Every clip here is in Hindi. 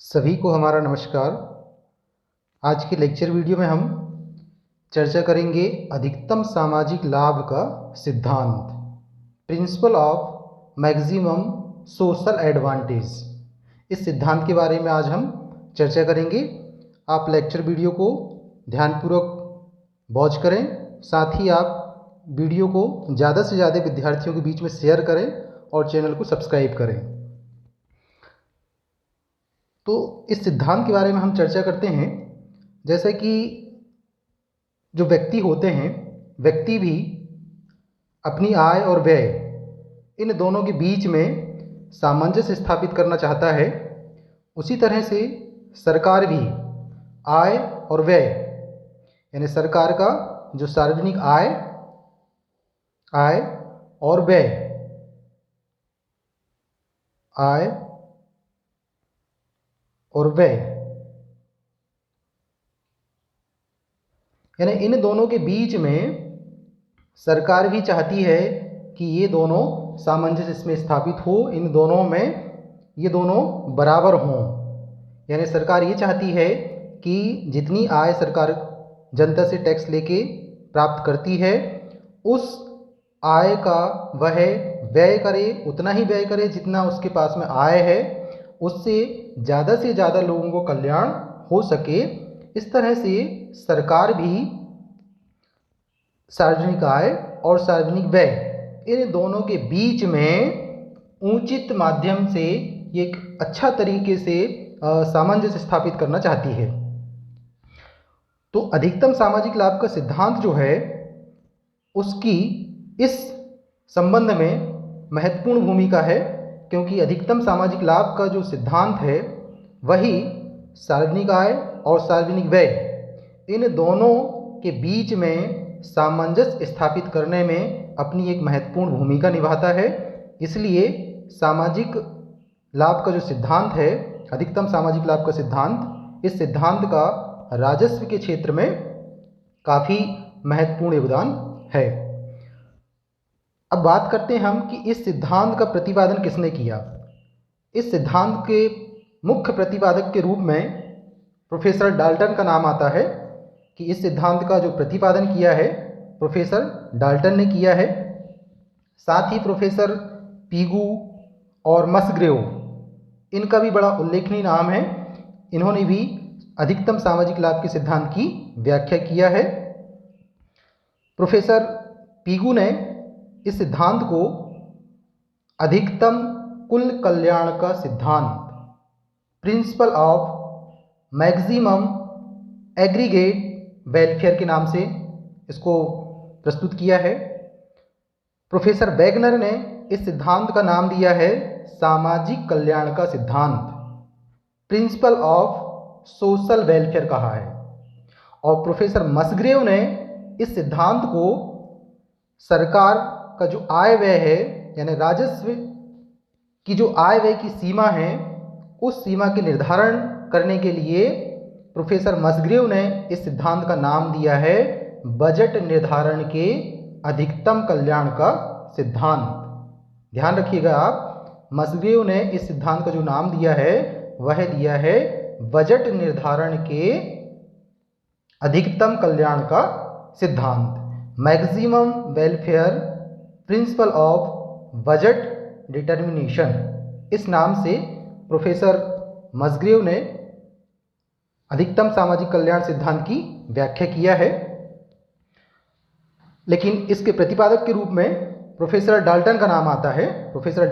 सभी को हमारा नमस्कार। आज के लेक्चर वीडियो में हम चर्चा करेंगे अधिकतम सामाजिक लाभ का सिद्धांत, principle of maximum social advantage. इस सिद्धांत के बारे में आज हम चर्चा करेंगे। आप लेक्चर वीडियो को ध्यानपूर्वक वॉच करें, साथ ही आप वीडियो को ज़्यादा से ज़्यादा विद्यार्थियों के बीच में शेयर करें और चैनल को सब्सक्राइब करें। तो इस सिद्धांत के बारे में हम चर्चा करते हैं। जैसे कि जो व्यक्ति होते हैं, व्यक्ति भी अपनी आय और व्यय इन दोनों के बीच में सामंजस्य स्थापित करना चाहता है। उसी तरह से सरकार भी आय और व्यय, यानी सरकार का जो सार्वजनिक आय और व्यय, आय और व्यय, यानी इन दोनों के बीच में सरकार भी चाहती है कि ये दोनों सामंजस्य इसमें स्थापित हो, इन दोनों में ये दोनों बराबर हों। यानी सरकार ये चाहती है कि जितनी आय सरकार जनता से टैक्स लेके प्राप्त करती है, उस आय का वह व्यय करे, उतना ही व्यय करे जितना उसके पास में आय है, उससे ज़्यादा लोगों को कल्याण हो सके। इस तरह से सरकार भी सार्वजनिक आय और सार्वजनिक व्यय इन दोनों के बीच में उचित माध्यम से एक अच्छा तरीके से सामंजस्य स्थापित करना चाहती है। तो अधिकतम सामाजिक लाभ का सिद्धांत जो है, उसकी इस संबंध में महत्वपूर्ण भूमिका है, क्योंकि अधिकतम सामाजिक लाभ का जो सिद्धांत है वही सार्वजनिक आय और सार्वजनिक व्यय इन दोनों के बीच में सामंजस्य स्थापित करने में अपनी एक महत्वपूर्ण भूमिका निभाता है। इसलिए सामाजिक लाभ का जो सिद्धांत है, अधिकतम सामाजिक लाभ का सिद्धांत, इस सिद्धांत का राजस्व के क्षेत्र में काफ़ी महत्वपूर्ण योगदान है। अब बात करते हैं हम कि इस सिद्धांत का प्रतिपादन किसने किया। इस सिद्धांत के मुख्य प्रतिपादक के रूप में प्रोफेसर डाल्टन का नाम आता है, कि इस सिद्धांत का जो प्रतिपादन किया है प्रोफेसर डाल्टन ने किया है। साथ ही प्रोफेसर पीगू और मसग्रेव, इनका भी बड़ा उल्लेखनीय नाम है। इन्होंने भी अधिकतम सामाजिक लाभ के सिद्धांत की व्याख्या किया है। प्रोफेसर पीगू ने इस सिद्धांत को अधिकतम कुल कल्याण का सिद्धांत, principle of maximum aggregate welfare के नाम से इसको प्रस्तुत किया है। प्रोफेसर वैगनर ने इस सिद्धांत का नाम दिया है सामाजिक कल्याण का सिद्धांत, प्रिंसिपल ऑफ सोशल वेलफेयर कहा है। और प्रोफेसर मसग्रेव ने इस सिद्धांत को सरकार का जो आय व्यय है, यानी राजस्व की जो आय व्यय की सीमा है, उस सीमा के निर्धारण करने के लिए प्रोफेसर मसग्रेव ने इस सिद्धांत का नाम दिया है बजट निर्धारण के अधिकतम कल्याण का सिद्धांत। ध्यान रखिएगा आप, मसग्रेव ने इस सिद्धांत का जो नाम दिया है वह दिया है बजट निर्धारण के अधिकतम कल्याण का सिद्धांत, maximum welfare principle of budget determination. इस नाम से प्रोफेसर मसग्रेव ने अधिकतम सामाजिक कल्याण सिद्धांत की व्याख्या किया है। लेकिन इसके प्रतिपादक के रूप में प्रोफेसर डाल्टन का नाम आता है। प्रोफेसर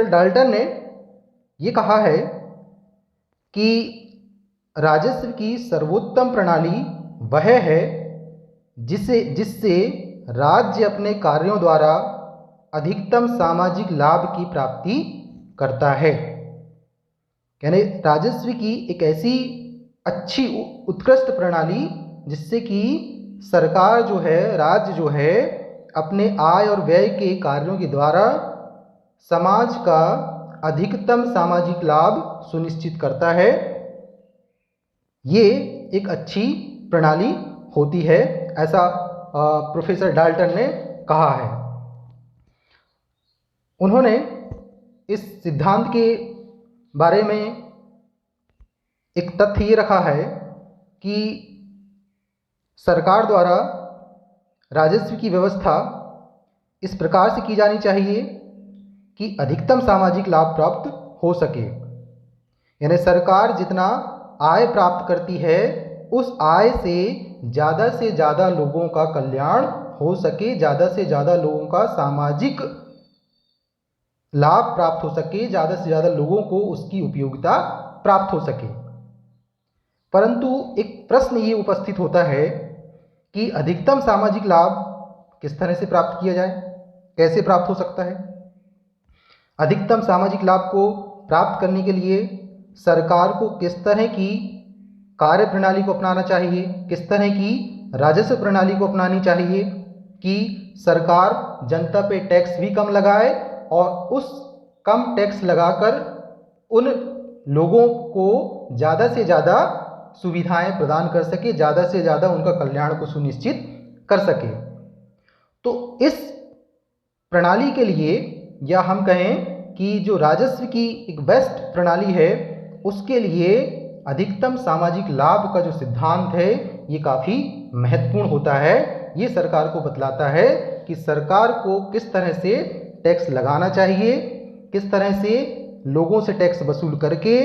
डाल्टन ने ये कहा है कि राजस्व की सर्वोत्तम प्रणाली वह है जिससे राज्य अपने कार्यों द्वारा अधिकतम सामाजिक लाभ की प्राप्ति करता है। यानी राजस्व की एक ऐसी अच्छी उत्कृष्ट प्रणाली जिससे कि सरकार जो है, राज्य जो है, अपने आय और व्यय के कार्यों के द्वारा समाज का अधिकतम सामाजिक लाभ सुनिश्चित करता है। ये एक अच्छी प्रणाली होती है, ऐसा प्रोफेसर डाल्टन ने कहा है। उन्होंने इस सिद्धांत के बारे में एक तथ्य ये रखा है कि सरकार द्वारा राजस्व की व्यवस्था इस प्रकार से की जानी चाहिए कि अधिकतम सामाजिक लाभ प्राप्त हो सके। यानी सरकार जितना आय प्राप्त करती है उस आय से ज़्यादा लोगों का कल्याण हो सके, ज़्यादा से ज़्यादा लोगों का सामाजिक लाभ प्राप्त हो सके, ज़्यादा से ज़्यादा लोगों को उसकी उपयोगिता प्राप्त हो सके। परंतु एक प्रश्न ये उपस्थित होता है कि अधिकतम सामाजिक लाभ किस तरह से प्राप्त किया जाए, कैसे प्राप्त हो सकता है। अधिकतम सामाजिक लाभ को प्राप्त करने के लिए सरकार को किस तरह की कार्य प्रणाली को अपनाना चाहिए, किस तरह की राजस्व प्रणाली को अपनानी चाहिए कि सरकार जनता पे टैक्स भी कम लगाए और उस कम टैक्स लगाकर उन लोगों को ज़्यादा से ज़्यादा सुविधाएं प्रदान कर सके, ज़्यादा से ज़्यादा उनका कल्याण को सुनिश्चित कर सके। तो इस प्रणाली के लिए, या हम कहें कि जो राजस्व की एक बेस्ट प्रणाली है, उसके लिए अधिकतम सामाजिक लाभ का जो सिद्धांत है ये काफ़ी महत्वपूर्ण होता है। ये सरकार को बतलाता है कि सरकार को किस तरह से टैक्स लगाना चाहिए, किस तरह से लोगों से टैक्स वसूल करके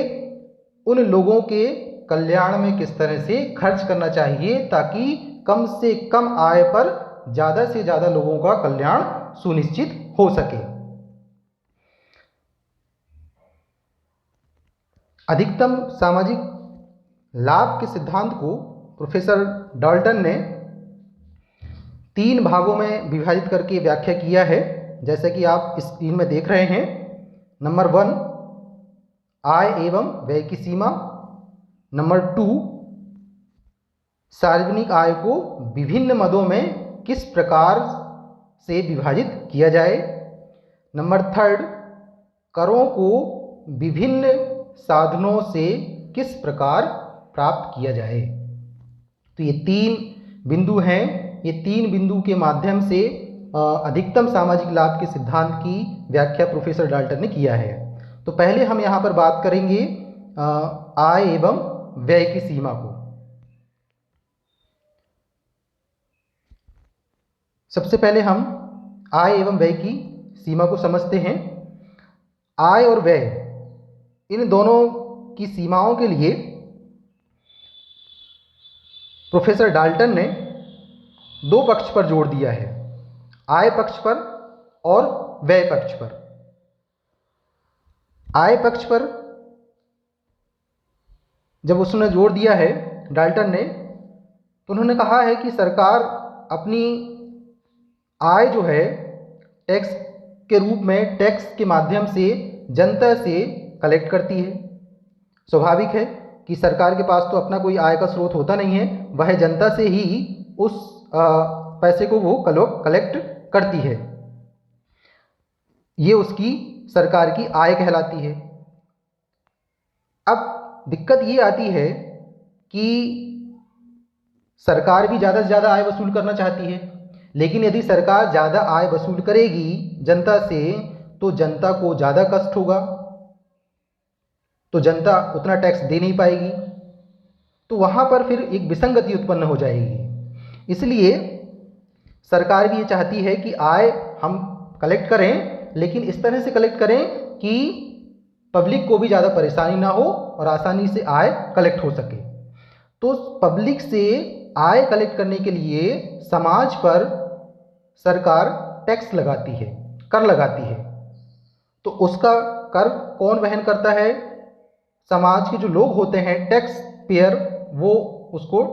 उन लोगों के कल्याण में किस तरह से खर्च करना चाहिए ताकि कम से कम आय पर ज़्यादा से ज़्यादा लोगों का कल्याण सुनिश्चित हो सके। अधिकतम सामाजिक लाभ के सिद्धांत को प्रोफेसर डाल्टन ने 3 भागों में विभाजित करके व्याख्या किया है, जैसे कि आप स्क्रीन में देख रहे हैं। नंबर 1, आय एवं व्यय की सीमा। नंबर 2, सार्वजनिक आय को विभिन्न मदों में किस प्रकार से विभाजित किया जाए। नंबर 3, करों को विभिन्न साधनों से किस प्रकार प्राप्त किया जाए। तो ये 3 बिंदु हैं। ये 3 बिंदु के माध्यम से अधिकतम सामाजिक लाभ के सिद्धांत की व्याख्या प्रोफेसर डाल्टन ने किया है। तो पहले हम यहाँ पर बात करेंगे आय एवं व्यय की सीमा को। सबसे पहले हम आय एवं व्यय की सीमा को समझते हैं। आय और व्यय, इन दोनों की सीमाओं के लिए प्रोफेसर डाल्टन ने 2 पक्ष पर जोर दिया है, आय पक्ष पर और व्यय पक्ष पर। आय पक्ष पर जब उसने जोर दिया है डाल्टन ने, तो उन्होंने कहा है कि सरकार अपनी आय जो है टैक्स के रूप में, टैक्स के माध्यम से जनता से कलेक्ट करती है। स्वाभाविक है कि सरकार के पास तो अपना कोई आय का स्रोत होता नहीं है, वह जनता से ही उस पैसे को वो कलेक्ट करती है। ये उसकी सरकार की आय कहलाती है। अब दिक्कत ये आती है कि सरकार भी ज़्यादा से ज़्यादा आय वसूल करना चाहती है, लेकिन यदि सरकार ज़्यादा आय वसूल करेगी जनता से तो जनता को ज़्यादा कष्ट होगा, तो जनता उतना टैक्स दे नहीं पाएगी, तो वहाँ पर फिर एक विसंगति उत्पन्न हो जाएगी। इसलिए सरकार भी ये चाहती है कि आय हम कलेक्ट करें, लेकिन इस तरह से कलेक्ट करें कि पब्लिक को भी ज़्यादा परेशानी ना हो और आसानी से आय कलेक्ट हो सके। तो पब्लिक से आय कलेक्ट करने के लिए समाज पर सरकार टैक्स लगाती है, कर लगाती है। तो उसका कर कौन वहन करता है? समाज के जो लोग होते हैं टैक्स पेयर, वो उसको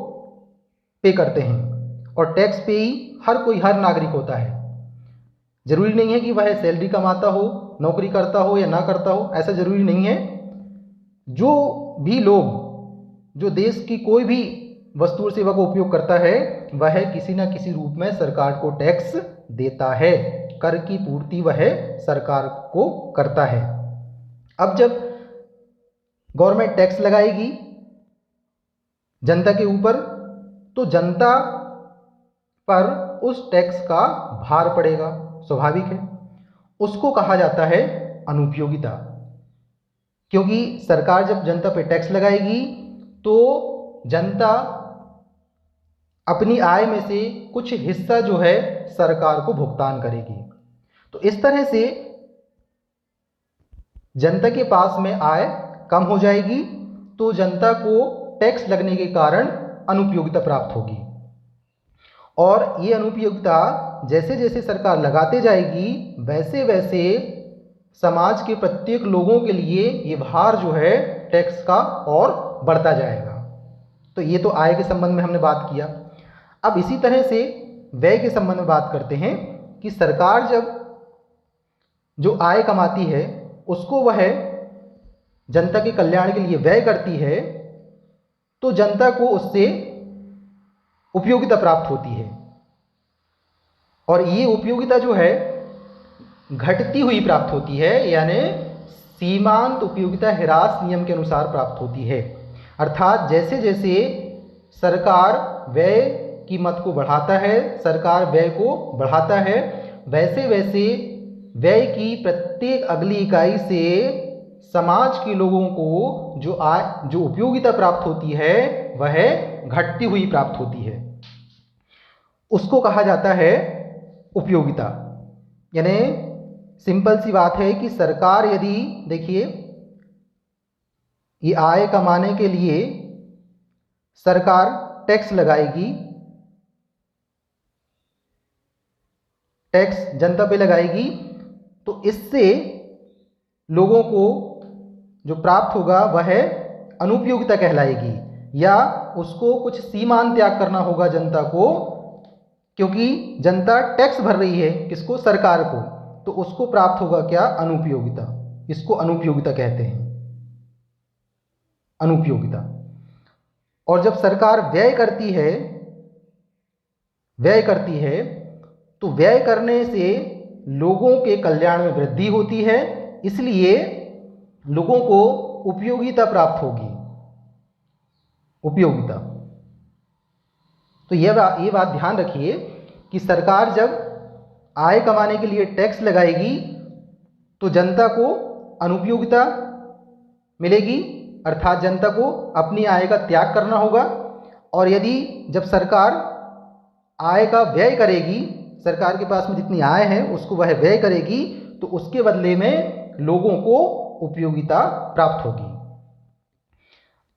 पे करते हैं। और टैक्स पे ही हर नागरिक होता है। जरूरी नहीं है कि वह सैलरी कमाता हो, नौकरी करता हो या ना करता हो, ऐसा जरूरी नहीं है। जो भी लोग, जो देश की कोई भी वस्तु और सेवा का उपयोग करता है, वह किसी न किसी रूप में सरकार को टैक्स देता है। कर की पूर्ति वह सरकार को करता है। अब जब गवर्नमेंट टैक्स लगाएगी जनता के ऊपर, तो जनता पर उस टैक्स का भार पड़ेगा, स्वाभाविक है। उसको कहा जाता है अनुपयोगिता। क्योंकि सरकार जब जनता पे टैक्स लगाएगी तो जनता अपनी आय में से कुछ हिस्सा जो है सरकार को भुगतान करेगी। तो इस तरह से जनता के पास में आय कम हो जाएगी, तो जनता को टैक्स लगने के कारण अनुपयोगिता प्राप्त होगी। और ये अनुपयोगिता जैसे जैसे सरकार लगाते जाएगी वैसे वैसे समाज के प्रत्येक लोगों के लिए ये भार जो है टैक्स का और बढ़ता जाएगा। तो ये तो आय के संबंध में हमने बात किया। अब इसी तरह से व्यय के संबंध में बात करते हैं कि सरकार जब जो आय कमाती है उसको वह जनता के कल्याण के लिए व्यय करती है, तो जनता को उससे उपयोगिता प्राप्त होती है। और ये उपयोगिता जो है घटती हुई प्राप्त होती है, यानी सीमांत उपयोगिता ह्रास नियम के अनुसार प्राप्त होती है। अर्थात जैसे जैसे सरकार व्यय की मद को बढ़ाता है, सरकार व्यय को बढ़ाता है, वैसे वैसे व्यय की प्रत्येक अगली इकाई से समाज के लोगों को जो उपयोगिता प्राप्त होती है वह घटती हुई प्राप्त होती है। उसको कहा जाता है उपयोगिता। यानी सिंपल सी बात है कि सरकार यदि देखिए ये आय कमाने के लिए सरकार टैक्स लगाएगी, टैक्स जनता पे लगाएगी, तो इससे लोगों को जो प्राप्त होगा वह अनुपयोगिता कहलाएगी, या उसको कुछ सीमांत त्याग करना होगा जनता को, क्योंकि जनता टैक्स भर रही है किसको, सरकार को, तो उसको प्राप्त होगा क्या, अनुपयोगिता। इसको अनुपयोगिता कहते हैं, अनुपयोगिता। और जब सरकार व्यय करती है तो व्यय करने से लोगों के कल्याण में वृद्धि होती है, इसलिए लोगों को उपयोगिता प्राप्त होगी, उपयोगिता। तो ये बात ध्यान रखिए कि सरकार जब आय कमाने के लिए टैक्स लगाएगी तो जनता को अनुपयोगिता मिलेगी, अर्थात जनता को अपनी आय का त्याग करना होगा। और यदि जब सरकार आय का व्यय करेगी, सरकार के पास में जितनी आय है उसको वह व्यय करेगी, तो उसके बदले में लोगों को उपयोगिता प्राप्त होगी।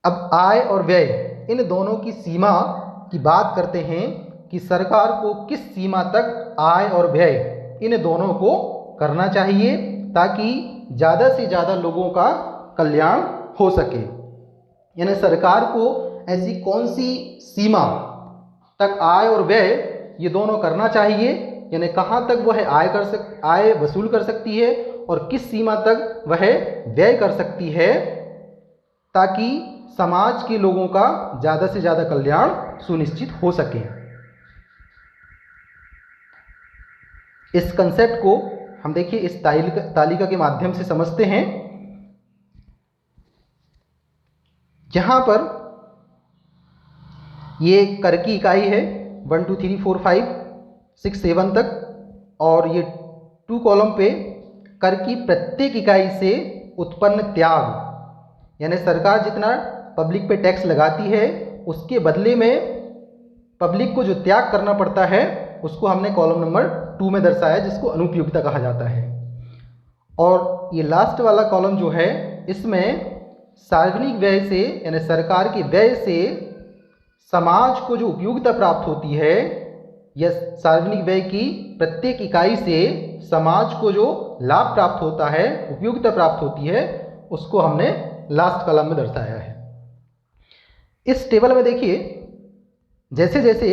अब आय और व्यय इन दोनों की सीमा की बात करते हैं कि सरकार को किस सीमा तक आय और व्यय इन दोनों को करना चाहिए ताकि ज़्यादा से ज़्यादा लोगों का कल्याण हो सके। यानी सरकार को ऐसी कौन सी सीमा तक आय और व्यय ये दोनों करना चाहिए, यानी कहाँ तक वह आय वसूल कर सकती है और किस सीमा तक वह व्यय कर सकती है, ताकि समाज के लोगों का ज़्यादा से ज़्यादा कल्याण सुनिश्चित हो सके। इस कंसेप्ट को हम देखिए इस तालिका के माध्यम से समझते हैं। यहाँ पर ये कर की इकाई है 1 2 3 4 5 6 7 तक, और ये 2 कॉलम पे कर की प्रत्येक इकाई से उत्पन्न त्याग, यानी सरकार जितना पब्लिक पे टैक्स लगाती है उसके बदले में पब्लिक को जो त्याग करना पड़ता है उसको हमने कॉलम नंबर 2 में दर्शाया, जिसको अनुपयोगिता कहा जाता है। और ये लास्ट वाला कॉलम जो है इसमें सार्वजनिक व्यय से, यानी सरकार के व्यय से समाज को जो उपयोगिता प्राप्त होती है, या सार्वजनिक व्यय की प्रत्येक इकाई से समाज को जो लाभ प्राप्त होता है, उपयोगिता प्राप्त होती है, उसको हमने लास्ट कॉलम में दर्शाया है। इस टेबल में देखिए जैसे जैसे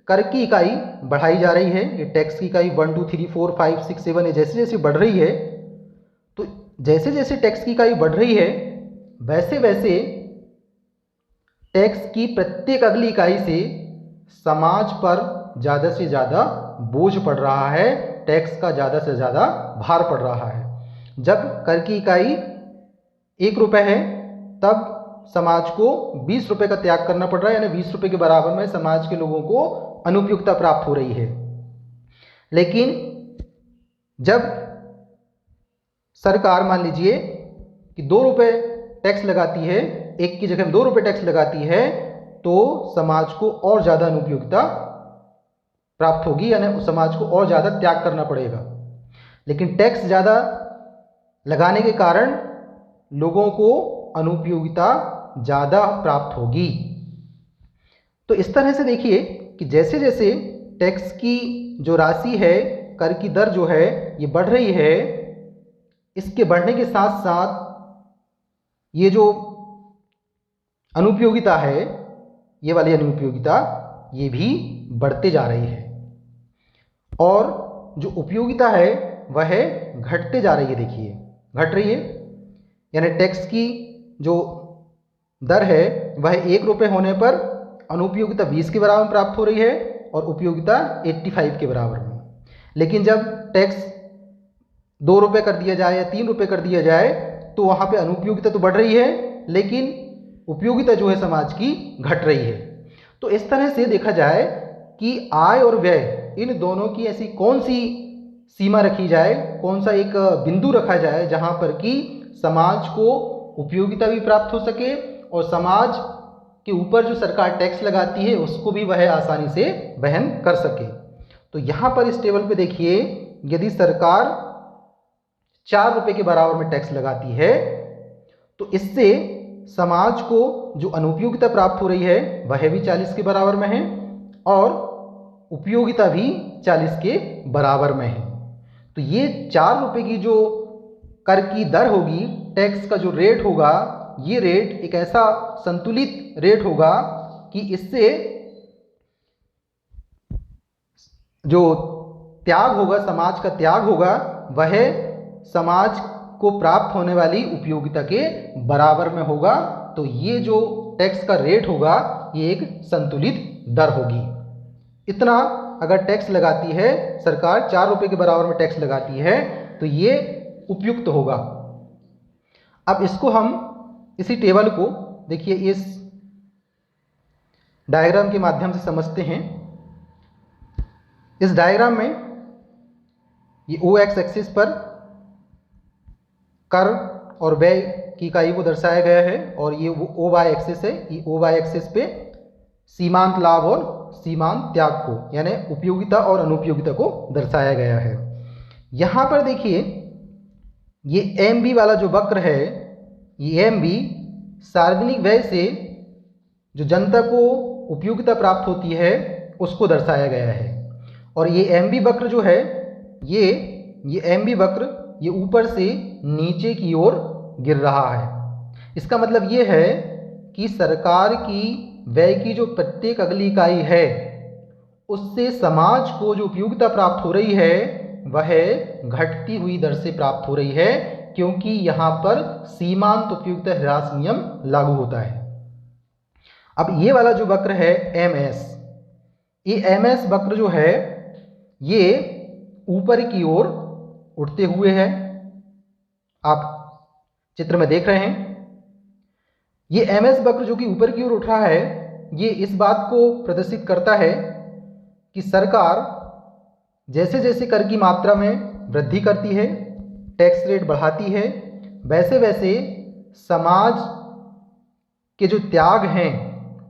कर की इकाई बढ़ाई जा रही है, ये टैक्स की इकाई 1 2 3 4 5 6 7 है, जैसे जैसे बढ़ रही है, तो जैसे जैसे टैक्स की इकाई बढ़ रही है वैसे वैसे टैक्स की प्रत्येक अगली इकाई से समाज पर ज़्यादा से ज़्यादा बोझ पड़ रहा है, टैक्स का ज़्यादा से ज़्यादा भार पड़ रहा है। जब कर की इकाई 1 रुपये है तब समाज को 20 रुपये का त्याग करना पड़ रहा है, यानी 20 रुपये के बराबर में समाज के लोगों को अनुपयोगिता प्राप्त हो रही है। लेकिन जब सरकार मान लीजिए कि 2 रुपये टैक्स लगाती है, 1 की जगह 2 रुपये टैक्स लगाती है, तो समाज को और ज़्यादा अनुपयोगिता प्राप्त होगी, यानी समाज को और ज़्यादा त्याग करना पड़ेगा। लेकिन टैक्स ज़्यादा लगाने के कारण लोगों को अनुपयोगिता ज़्यादा प्राप्त होगी। तो इस तरह से देखिए कि जैसे जैसे टैक्स की जो राशि है, कर की दर जो है ये बढ़ रही है, इसके बढ़ने के साथ साथ ये जो अनुपयोगिता है, ये वाली अनुपयोगिता ये भी बढ़ते जा रही है, और जो उपयोगिता है वह घटते जा रही है। देखिए घट रही है, यानी टैक्स की जो दर है वह 1 रुपये होने पर अनुपयोगिता 20 के बराबर प्राप्त हो रही है और उपयोगिता 85 के बराबर में। लेकिन जब टैक्स 2 रुपये कर दिया जाए या 3 रुपये कर दिया जाए तो वहाँ पे अनुपयोगिता तो बढ़ रही है, लेकिन उपयोगिता जो है समाज की घट रही है। तो इस तरह से देखा जाए कि आय और व्यय इन दोनों की ऐसी कौन सी सीमा रखी जाए, कौन सा एक बिंदु रखा जाए जहाँ पर कि समाज को उपयोगिता भी प्राप्त हो सके और समाज के ऊपर जो सरकार टैक्स लगाती है उसको भी वह आसानी से वहन कर सके। तो यहाँ पर इस टेबल पे देखिए, यदि सरकार 4 रुपये के बराबर में टैक्स लगाती है तो इससे समाज को जो अनुपयोगिता प्राप्त हो रही है वह भी 40 के बराबर में है और उपयोगिता भी 40 के बराबर में है। तो ये 4 रुपये की जो कर की दर होगी, टैक्स का जो रेट होगा, ये रेट एक ऐसा संतुलित रेट होगा कि इससे जो त्याग होगा, समाज का त्याग होगा, वह समाज को प्राप्त होने वाली उपयोगिता के बराबर में होगा। तो ये जो टैक्स का रेट होगा ये एक संतुलित दर होगी। इतना अगर टैक्स लगाती है सरकार, 4 रुपये के बराबर में टैक्स लगाती है, तो ये उपयुक्त होगा। अब इसको हम इसी टेबल को देखिए इस डायग्राम के माध्यम से समझते हैं। इस डायग्राम में ये ओ एक्स एक्सिस पर कर और व्यय की इकाई को दर्शाया गया है और ये ओ वाई एक्सिस है। ये ओ वाई एक्सिस पे सीमांत लाभ और सीमांत त्याग को, यानी उपयोगिता और अनुपयोगिता को दर्शाया गया है। यहाँ पर देखिए ये एम बी वाला जो वक्र है, ये एम बी सार्वजनिक व्यय से जो जनता को उपयोगिता प्राप्त होती है उसको दर्शाया गया है। और ये एम बी वक्र जो है, ये एम बी वक्र ये ऊपर से नीचे की ओर गिर रहा है। इसका मतलब ये है कि सरकार की व्यय की जो प्रत्येक अगली इकाई है उससे समाज को जो उपयोगिता प्राप्त हो रही है वह घटती हुई दर से प्राप्त हो रही है, क्योंकि यहाँ पर सीमांत उपयोगिता ह्रास नियम लागू होता है। अब ये वाला जो वक्र है एम एस, ये एम एस वक्र जो है ये ऊपर की ओर उठते हुए है, आप चित्र में देख रहे हैं। ये एम एस वक्र जो कि ऊपर की ओर उठ रहा है, ये इस बात को प्रदर्शित करता है कि सरकार जैसे जैसे कर की मात्रा में वृद्धि करती है, टैक्स रेट बढ़ाती है, वैसे वैसे समाज के जो त्याग हैं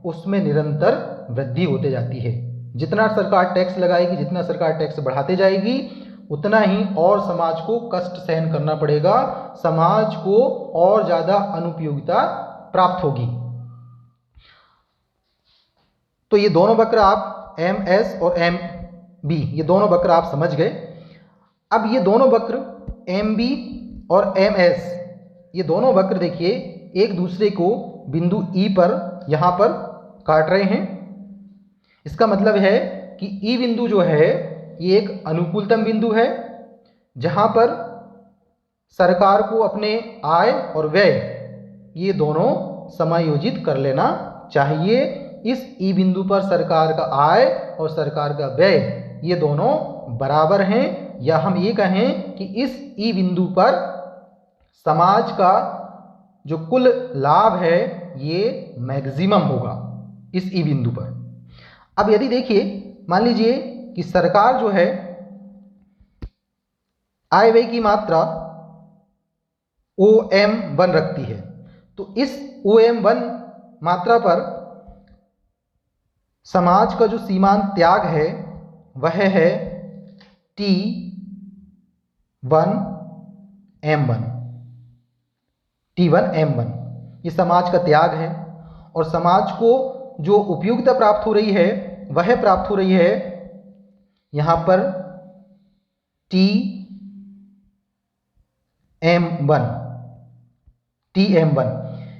उसमें निरंतर वृद्धि होते जाती है। जितना सरकार टैक्स लगाएगी, जितना सरकार टैक्स बढ़ाते जाएगी, उतना ही और समाज को कष्ट सहन करना पड़ेगा, समाज को और ज़्यादा अनुपयोगिता प्राप्त होगी। तो ये दोनों वक्र आप एम एस और एम बी, ये दोनों वक्र आप समझ गए। अब ये दोनों वक्र एम बी और एम एस, ये दोनों वक्र देखिए एक दूसरे को बिंदु ई पर यहाँ पर काट रहे हैं। इसका मतलब है कि ई बिंदु जो है ये एक अनुकूलतम बिंदु है, जहाँ पर सरकार को अपने आय और व्यय ये दोनों समायोजित कर लेना चाहिए। इस ई बिंदु पर सरकार का आय और सरकार का व्यय ये दोनों बराबर हैं, या हम ये कहें कि इस ई बिंदु पर समाज का जो कुल लाभ है ये मैक्सिमम होगा इस ई बिंदु पर। अब यदि देखिए, मान लीजिए कि सरकार जो है आय व्यय की मात्रा OM1 रखती है। तो इस OM1 मात्रा पर समाज का जो सीमांत त्याग है वह है T1M1। T1M1 ये समाज का त्याग है और समाज को जो उपयोगिता प्राप्त हो रही है वह प्राप्त हो रही है यहाँ पर TM1।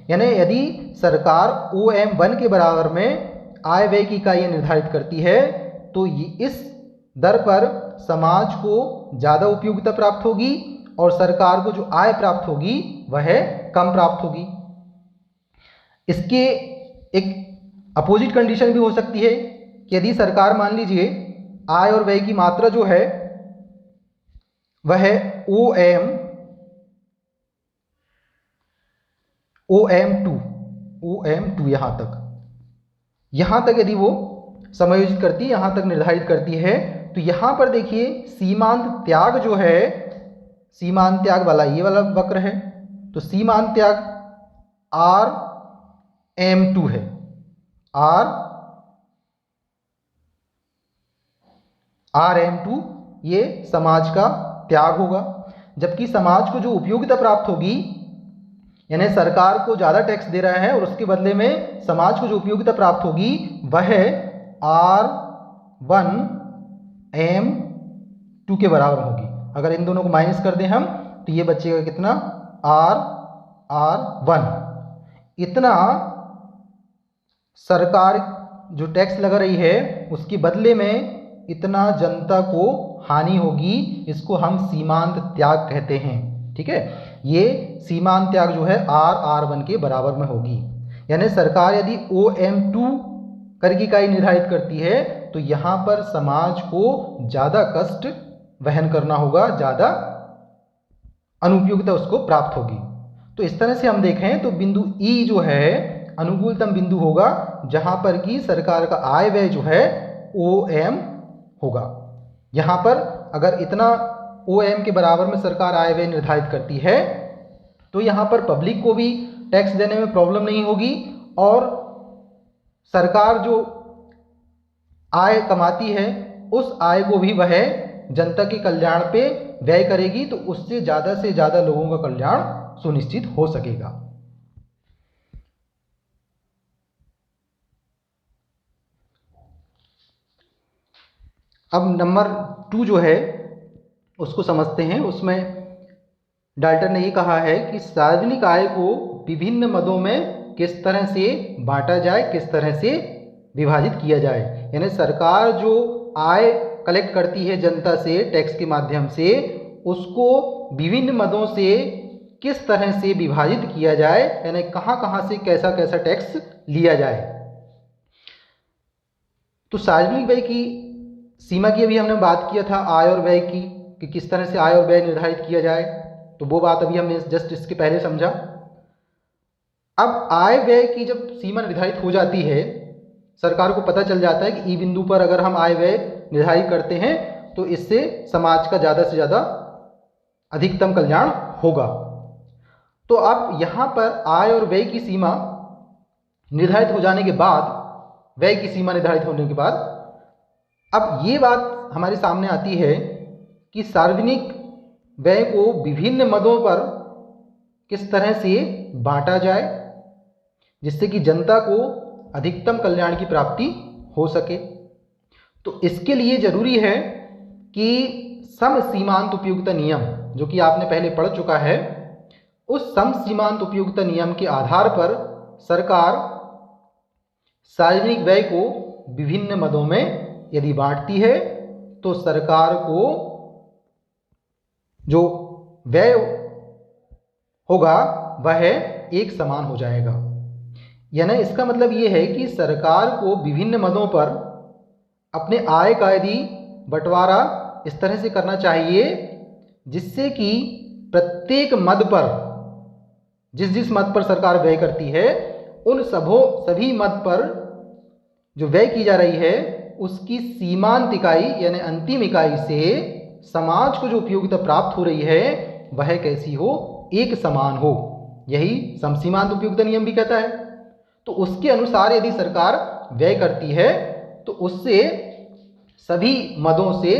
यानी यदि सरकार OM1 के बराबर में आय व्यय की इकाइयाँ निर्धारित करती है तो इस दर पर समाज को ज़्यादा उपयोगिता प्राप्त होगी और सरकार को जो आय प्राप्त होगी वह कम प्राप्त होगी। इसके एक अपोजिट कंडीशन भी हो सकती है कि यदि सरकार मान लीजिए आय और व्यय की मात्रा जो है वह OM2 यहाँ तक यदि वो समायोजित करती है, यहाँ तक निर्धारित करती है, तो यहाँ पर देखिए सीमांत त्याग जो है, सीमांत त्याग वाला ये वाला वक्र है, तो सीमांत त्याग RM2 है। RM2 ये समाज का त्याग होगा। जबकि समाज को जो उपयोगिता प्राप्त होगी, यानी सरकार को ज़्यादा टैक्स दे रहा है और उसके बदले में समाज को जो उपयोगिता प्राप्त होगी वह R1M2 के बराबर होगी। अगर इन दोनों को माइनस कर दें हम तो ये बचेगा कितना, R1। इतना सरकार जो टैक्स लगा रही है उसके बदले में इतना जनता को हानि होगी, इसको हम सीमांत त्याग कहते हैं। ठीक है, ये सीमांत त्याग जो है R1 के बराबर में होगी। यानी सरकार यदि OM2 कर की इकाई निर्धारित करती है तो यहाँ पर समाज को ज़्यादा कष्ट वहन करना होगा, ज़्यादा अनुपयोगिता उसको प्राप्त होगी। तो इस तरह से हम देखें तो बिंदु E जो है अनुकूलतम बिंदु होगा जहाँ पर कि सरकार का आय व्यय जो है OM होगा। यहाँ पर अगर इतना OM के बराबर में सरकार आय व्यय निर्धारित करती है तो यहाँ पर पब्लिक को भी टैक्स देने में प्रॉब्लम नहीं होगी और सरकार जो आय कमाती है उस आय को भी वह जनता के कल्याण पे व्यय करेगी, तो उससे ज़्यादा लोगों का कल्याण सुनिश्चित हो सकेगा। अब नंबर 2 जो है उसको समझते हैं। उसमें डाल्टन ने ये कहा है कि सार्वजनिक आय को विभिन्न मदों में किस तरह से बांटा जाए, किस तरह से विभाजित किया जाए। यानी सरकार जो आय कलेक्ट करती है जनता से टैक्स के माध्यम से, उसको विभिन्न मदों से किस तरह से विभाजित किया जाए, यानी कहाँ कहाँ से कैसा कैसा टैक्स लिया जाए। तो सार्वजनिक व्यय की सीमा की अभी हमने बात किया था आय और व्यय की, कि किस तरह से आय और व्यय निर्धारित किया जाए, तो वो बात अभी हमने जस्ट इसके पहले समझा। अब आय व्यय की जब सीमा निर्धारित हो जाती है, सरकार को पता चल जाता है कि ई बिंदु पर अगर हम आय व्यय निर्धारित करते हैं तो इससे समाज का ज़्यादा से ज़्यादा अधिकतम कल्याण होगा। तो अब यहाँ पर आय और व्यय की सीमा निर्धारित हो जाने के बाद, व्यय की सीमा निर्धारित होने के बाद, अब ये बात हमारे सामने आती है कि सार्वजनिक व्यय को विभिन्न मदों पर किस तरह से बांटा जाए जिससे कि जनता को अधिकतम कल्याण की प्राप्ति हो सके। तो इसके लिए जरूरी है कि सम सीमांत उपयोगिता नियम, जो कि आपने पहले पढ़ चुका है, उस सम सीमांत उपयोगिता नियम के आधार पर सरकार सार्वजनिक व्यय को विभिन्न मदों में यदि बांटती है तो सरकार को जो व्यय होगा वह एक समान हो जाएगा। यानी इसका मतलब ये है कि सरकार को विभिन्न मदों पर अपने आय का यदि बंटवारा इस तरह से करना चाहिए जिससे कि प्रत्येक मद पर, जिस मद पर सरकार व्यय करती है, उन सभी मद पर जो व्यय की जा रही है उसकी सीमांत इकाई यानी अंतिम इकाई से समाज को जो उपयोगिता प्राप्त हो रही है वह कैसी हो, एक समान हो, यही समसीमांत उपयुक्तता नियम भी कहता है। तो उसके अनुसार यदि सरकार व्यय करती है तो उससे सभी मदों से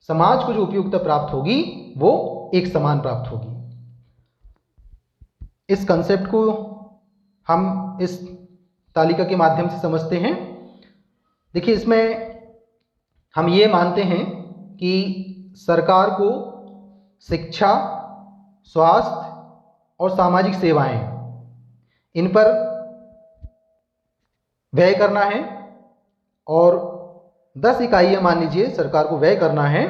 समाज को जो उपयुक्तता प्राप्त होगी वो एक समान प्राप्त होगी। इस कंसेप्ट को हम इस तालिका के माध्यम से समझते हैं। देखिए, इसमें हम ये मानते हैं कि सरकार को शिक्षा, स्वास्थ्य और सामाजिक सेवाएं, इन पर व्यय करना है और 10 इकाइयां मान लीजिए सरकार को व्यय करना है।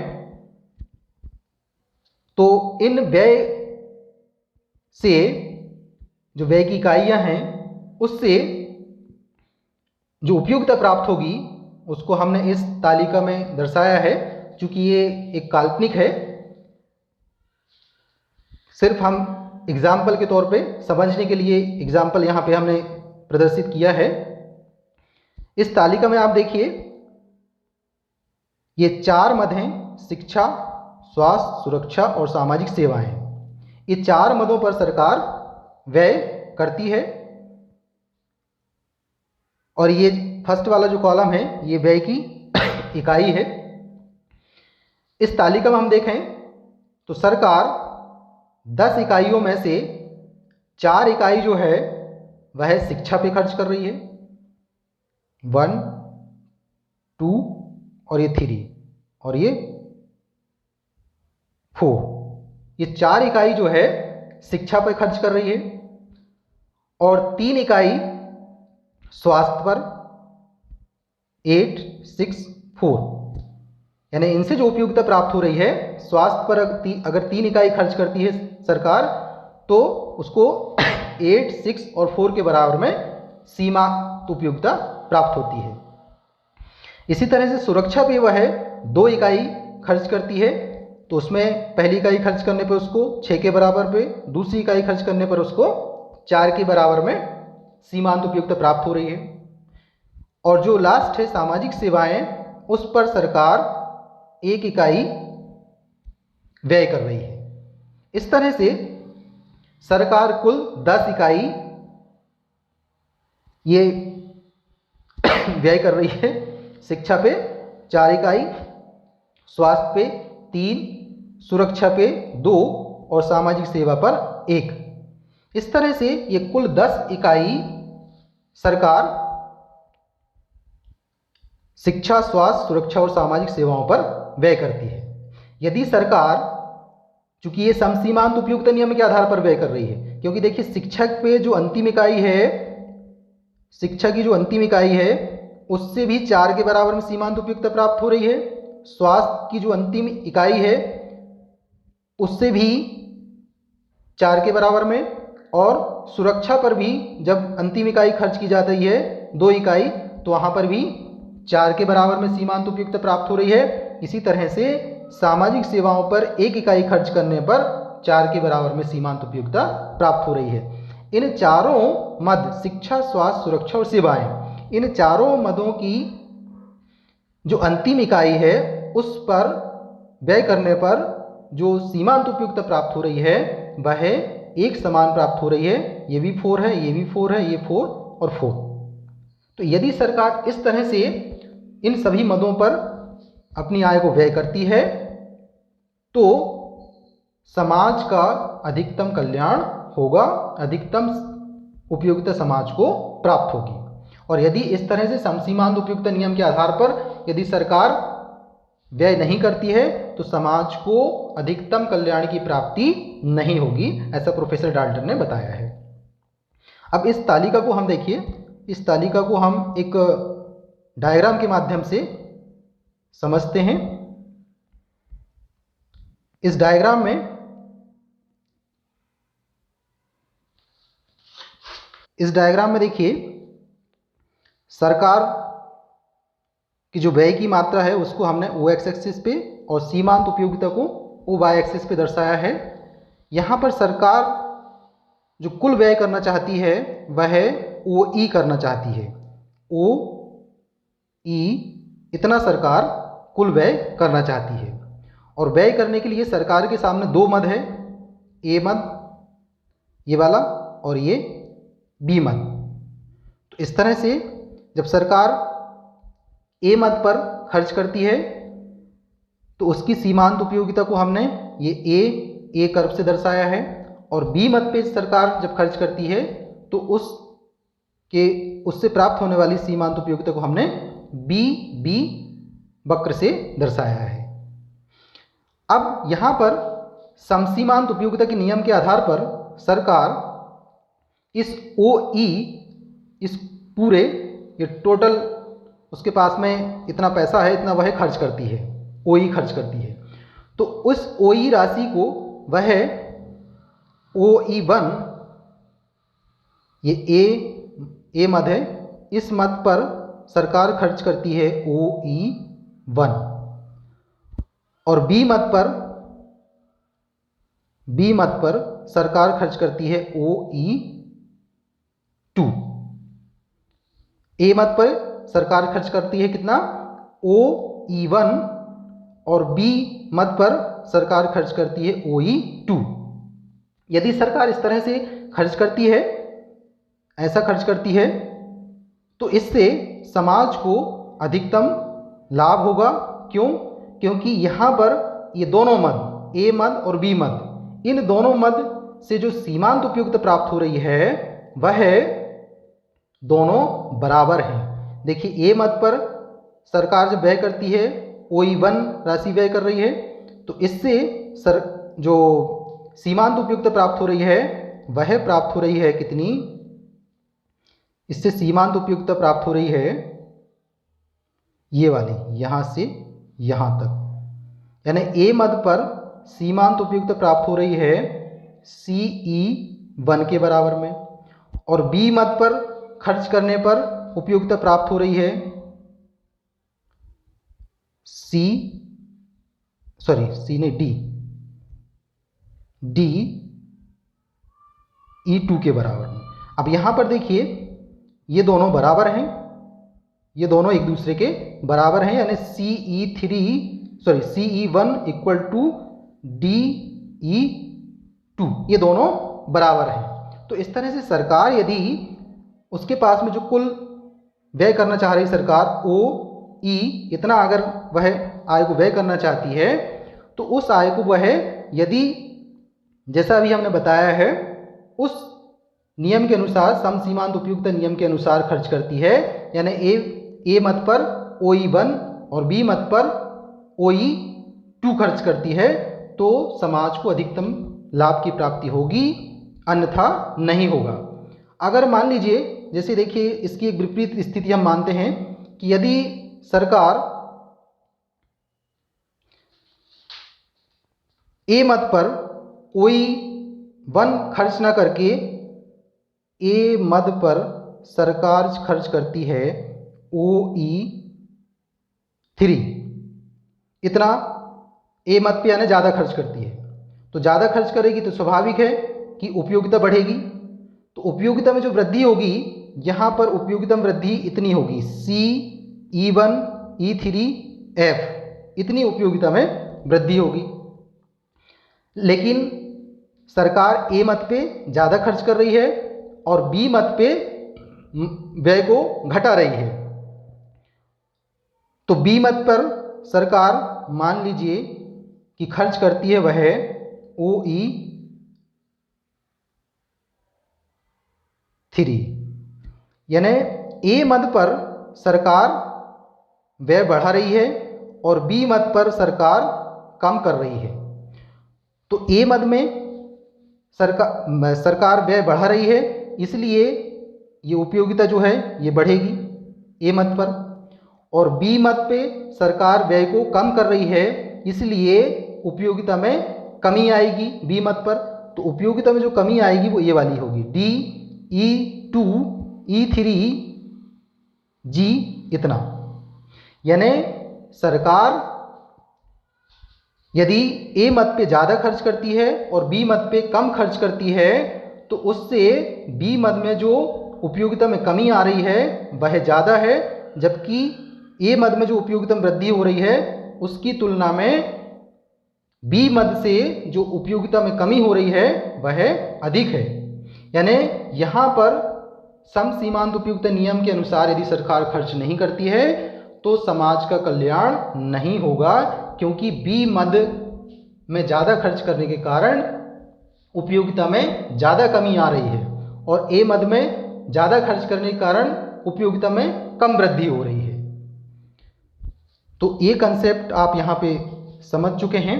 तो इन व्यय से जो व्यय की इकाइयां हैं उससे जो उपयुक्तता प्राप्त होगी उसको हमने इस तालिका में दर्शाया है। चूंकि ये एक काल्पनिक है, सिर्फ हम एग्जाम्पल के तौर पे समझने के लिए एग्जाम्पल यहाँ पे हमने प्रदर्शित किया है। इस तालिका में आप देखिए, ये 4 मद हैं: शिक्षा, स्वास्थ्य, सुरक्षा और सामाजिक सेवाएं। ये 4 मदों पर सरकार व्यय करती है और ये फर्स्ट वाला जो कॉलम है ये व्यय की इकाई है। इस तालिका में हम देखें तो सरकार 10 इकाइयों में से 4 इकाई जो है वह शिक्षा पे खर्च कर रही है, 1, 2 और ये 3 और ये 4। ये 4 इकाई जो है शिक्षा पर खर्च कर रही है और 3 इकाई स्वास्थ्य पर, 8, 6, 4। यानी इनसे जो उपयुक्तता प्राप्त हो रही है, स्वास्थ्य पर अगर 3 इकाई खर्च करती है सरकार तो उसको 8, 6 और 4 के बराबर में सीमा उपयुक्तता प्राप्त होती है। इसी तरह से सुरक्षा भी वह 2 इकाई खर्च करती है तो उसमें पहली इकाई खर्च करने पर उसको 6 के बराबर पे, दूसरी इकाई खर्च करने पर उसको 4 के बराबर में सीमांत उपयुक्तता प्राप्त हो रही है। और जो लास्ट है सामाजिक सेवाएं, उस पर सरकार 1 इकाई व्यय कर रही है। इस तरह से सरकार कुल 10 इकाई ये व्यय कर रही है। शिक्षा पे 4 इकाई, स्वास्थ्य पे 3, सुरक्षा पे 2 और सामाजिक सेवा पर 1। इस तरह से ये कुल 10 इकाई सरकार शिक्षा, स्वास्थ्य, सुरक्षा और सामाजिक सेवाओं पर व्यय करती है। यदि सरकार, चूंकि ये समसीमांत उपयुक्तता नियम के आधार पर व्यय कर रही है, क्योंकि देखिए शिक्षक पे जो अंतिम इकाई है, शिक्षा की जो अंतिम इकाई है उससे भी 4 के बराबर में सीमांत उपयुक्तता प्राप्त हो रही है। स्वास्थ्य की जो अंतिम इकाई है उससे भी 4 के बराबर में, और सुरक्षा पर भी जब अंतिम इकाई खर्च की जाती है 2 इकाई, तो वहाँ पर भी 4 के बराबर में सीमांत उपयुक्तता प्राप्त हो रही है। इसी तरह से सामाजिक सेवाओं पर 1 इकाई खर्च करने पर 4 के बराबर में सीमांत उपयुक्तता प्राप्त हो रही है। इन चारों मद, शिक्षा, स्वास्थ्य, सुरक्षा और सेवाएं, इन चारों मदों की जो अंतिम इकाई है उस पर व्यय करने पर जो सीमांत उपयुक्तता प्राप्त हो रही है वह एक समान प्राप्त हो रही है। ये भी 4 है, ये भी 4 है, ये 4 और 4। तो यदि सरकार इस तरह से इन सभी मदों पर अपनी आय को व्यय करती है तो समाज का अधिकतम कल्याण होगा, अधिकतम उपयुक्तता समाज को प्राप्त होगी। और यदि इस तरह से समसीमांत उपयुक्तता नियम के आधार पर यदि सरकार व्यय नहीं करती है तो समाज को अधिकतम कल्याण की प्राप्ति नहीं होगी, ऐसा प्रोफेसर डाल्टन ने बताया है। अब इस तालिका को हम देखिए, इस तालिका को हम एक डायग्राम के माध्यम से समझते हैं। इस डायग्राम में देखिए, सरकार की जो व्यय की मात्रा है उसको हमने ओ एक्स एक्सिस पे और सीमांत उपयुक्तता को ओ वाई एक्सिस पे दर्शाया है। यहाँ पर सरकार जो कुल व्यय करना चाहती है वह ओ ई करना चाहती है। ओ ई इतना सरकार कुल व्यय करना चाहती है। और व्यय करने के लिए सरकार के सामने 2 मद है, ए मद ये वाला और ये बी मद। तो इस तरह से जब सरकार ए मद पर खर्च करती है तो उसकी सीमांत उपयोगिता को हमने ये ए कर्व से दर्शाया है, और बी मद पे सरकार जब खर्च करती है तो उससे प्राप्त होने वाली सीमांत उपयोगिता को हमने बी वक्र से दर्शाया है। अब यहाँ पर समसीमांत उपयोगिता के नियम के आधार पर सरकार इस OE इस पूरे ये टोटल उसके पास में इतना पैसा है, इतना वह खर्च करती है, OE खर्च करती है। तो उस OE राशि को वह OE1 ये ए मद है, इस मद पर सरकार खर्च करती है OE1 और बी मद पर सरकार खर्च करती है OE2। ए मद पर सरकार खर्च करती है कितना OE1 और बी मद पर सरकार खर्च करती है OE2। यदि सरकार इस तरह से खर्च करती है, ऐसा खर्च करती है, तो इससे समाज को अधिकतम लाभ होगा। क्यों? क्योंकि यहाँ पर ये दोनों मद ए मद और बी मद, इन दोनों मद से जो सीमांत उपयोगिता प्राप्त हो रही है वह दोनों बराबर हैं। देखिए ए मद पर सरकार जब व्यय करती है OE1 राशि व्यय कर रही है, तो इससे जो सीमांत उपयोगिता प्राप्त हो रही है वह प्राप्त हो रही है कितनी? इससे सीमांत उपयोगिता प्राप्त हो रही है ये वाली, यहाँ से यहाँ तक, यानी ए मद पर सीमांत उपयोगिता प्राप्त हो रही है CE1 के बराबर में, और बी मद पर खर्च करने पर उपयोगिता प्राप्त हो रही है DE2 के बराबर में। अब यहाँ पर देखिए ये दोनों बराबर हैं, ये दोनों एक दूसरे के बराबर हैं, यानी CE1 इक्वल टू DE2, ये दोनों बराबर हैं। तो इस तरह से सरकार यदि उसके पास में जो कुल व्यय करना चाह रही सरकार OE इतना अगर वह आय को व्यय करना चाहती है, तो उस आय को वह यदि जैसा अभी हमने बताया है उस नियम के अनुसार, समसीमांत उपयोगिता नियम के अनुसार खर्च करती है, यानी ए मद पर OE1 और बी मद पर OE2 खर्च करती है, तो समाज को अधिकतम लाभ की प्राप्ति होगी, अन्यथा नहीं होगा। अगर मान लीजिए, जैसे देखिए इसकी एक विपरीत स्थिति हम मानते हैं कि यदि सरकार ए मद पर OE1 खर्च ना करके ए मद पर सरकार खर्च करती है OE3, इतना ए मद पे यानी ज़्यादा खर्च करती है। तो ज़्यादा खर्च करेगी तो स्वाभाविक है कि उपयोगिता बढ़ेगी। तो उपयोगिता में जो वृद्धि होगी, यहाँ पर उपयोगिता में वृद्धि इतनी होगी CE1 E3 F, इतनी उपयोगिता में वृद्धि होगी। लेकिन सरकार ए मद पे ज़्यादा खर्च कर रही है और बी मद पे व्यय को घटा रही है। तो बी मद पर सरकार मान लीजिए कि खर्च करती है वह OE3, यानी ए मद पर सरकार व्यय बढ़ा रही है और बी मद पर सरकार कम कर रही है। तो ए मद में सरकार व्यय बढ़ा रही है, इसलिए ये उपयोगिता जो है ये बढ़ेगी ए मद पर, और बी मद पे सरकार व्यय को कम कर रही है, इसलिए उपयोगिता में कमी आएगी बी मद पर। तो उपयोगिता में जो कमी आएगी वो ये वाली होगी DE2 E3 G इतना। यानी सरकार यदि ए मद पे ज़्यादा खर्च करती है और बी मद पे कम खर्च करती है, तो उससे बी मद में जो उपयोगिता में कमी आ रही है वह ज़्यादा है, जबकि ए मद में जो उपयोगिता में वृद्धि हो रही है उसकी तुलना में बी मद से जो उपयोगिता में कमी हो रही है वह अधिक है। यानी यहाँ पर सम सीमांत उपयोगिता नियम के अनुसार यदि सरकार खर्च नहीं करती है तो समाज का कल्याण नहीं होगा, क्योंकि बी मद में ज़्यादा खर्च करने के कारण उपयोगिता में ज़्यादा कमी आ रही है और ए मद में ज़्यादा खर्च करने के कारण उपयोगिता में कम वृद्धि हो रही है। तो ये कंसेप्ट आप यहाँ पे समझ चुके हैं।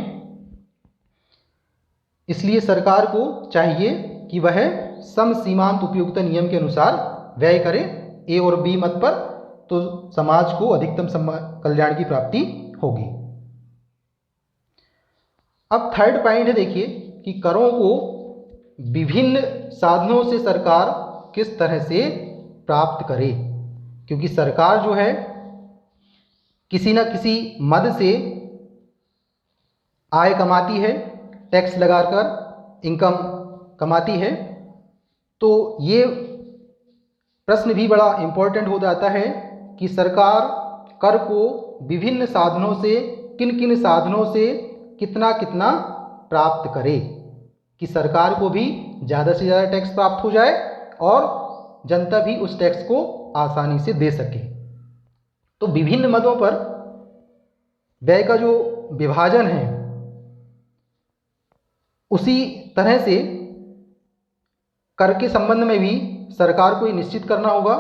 इसलिए सरकार को चाहिए कि वह सम सीमांत उपयोगिता नियम के अनुसार व्यय करे ए और बी मद पर, तो समाज को अधिकतम कल्याण की प्राप्ति होगी। अब थर्ड पॉइंट है, देखिए कि करों को विभिन्न साधनों से सरकार किस तरह से प्राप्त करे, क्योंकि सरकार जो है किसी न किसी मद से आय कमाती है, टैक्स लगाकर इनकम कमाती है। तो ये प्रश्न भी बड़ा इम्पोर्टेंट हो जाता है कि सरकार कर को विभिन्न साधनों से, किन किन साधनों से कितना कितना प्राप्त करे कि सरकार को भी ज़्यादा से ज़्यादा टैक्स प्राप्त हो जाए और जनता भी उस टैक्स को आसानी से दे सके। तो विभिन्न मदों पर व्यय का जो विभाजन है उसी तरह से कर के संबंध में भी सरकार को ये निश्चित करना होगा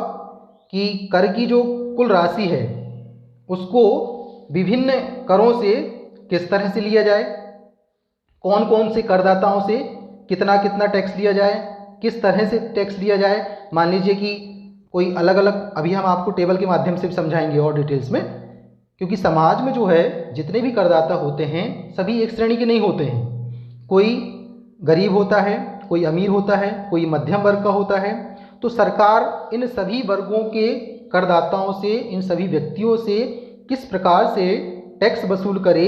कि कर की जो कुल राशि है उसको विभिन्न करों से किस तरह से लिया जाए, कौन कौन से करदाताओं से कितना कितना टैक्स लिया जाए, किस तरह से टैक्स लिया जाए। मान लीजिए कि कोई अलग अलग, अभी हम आपको टेबल के माध्यम से भी समझाएंगे और डिटेल्स में, क्योंकि समाज में जो है जितने भी करदाता होते हैं सभी एक श्रेणी के नहीं होते हैं। कोई गरीब होता है, कोई अमीर होता है, कोई मध्यम वर्ग का होता है। तो सरकार इन सभी वर्गों के करदाताओं से, इन सभी व्यक्तियों से किस प्रकार से टैक्स वसूल करे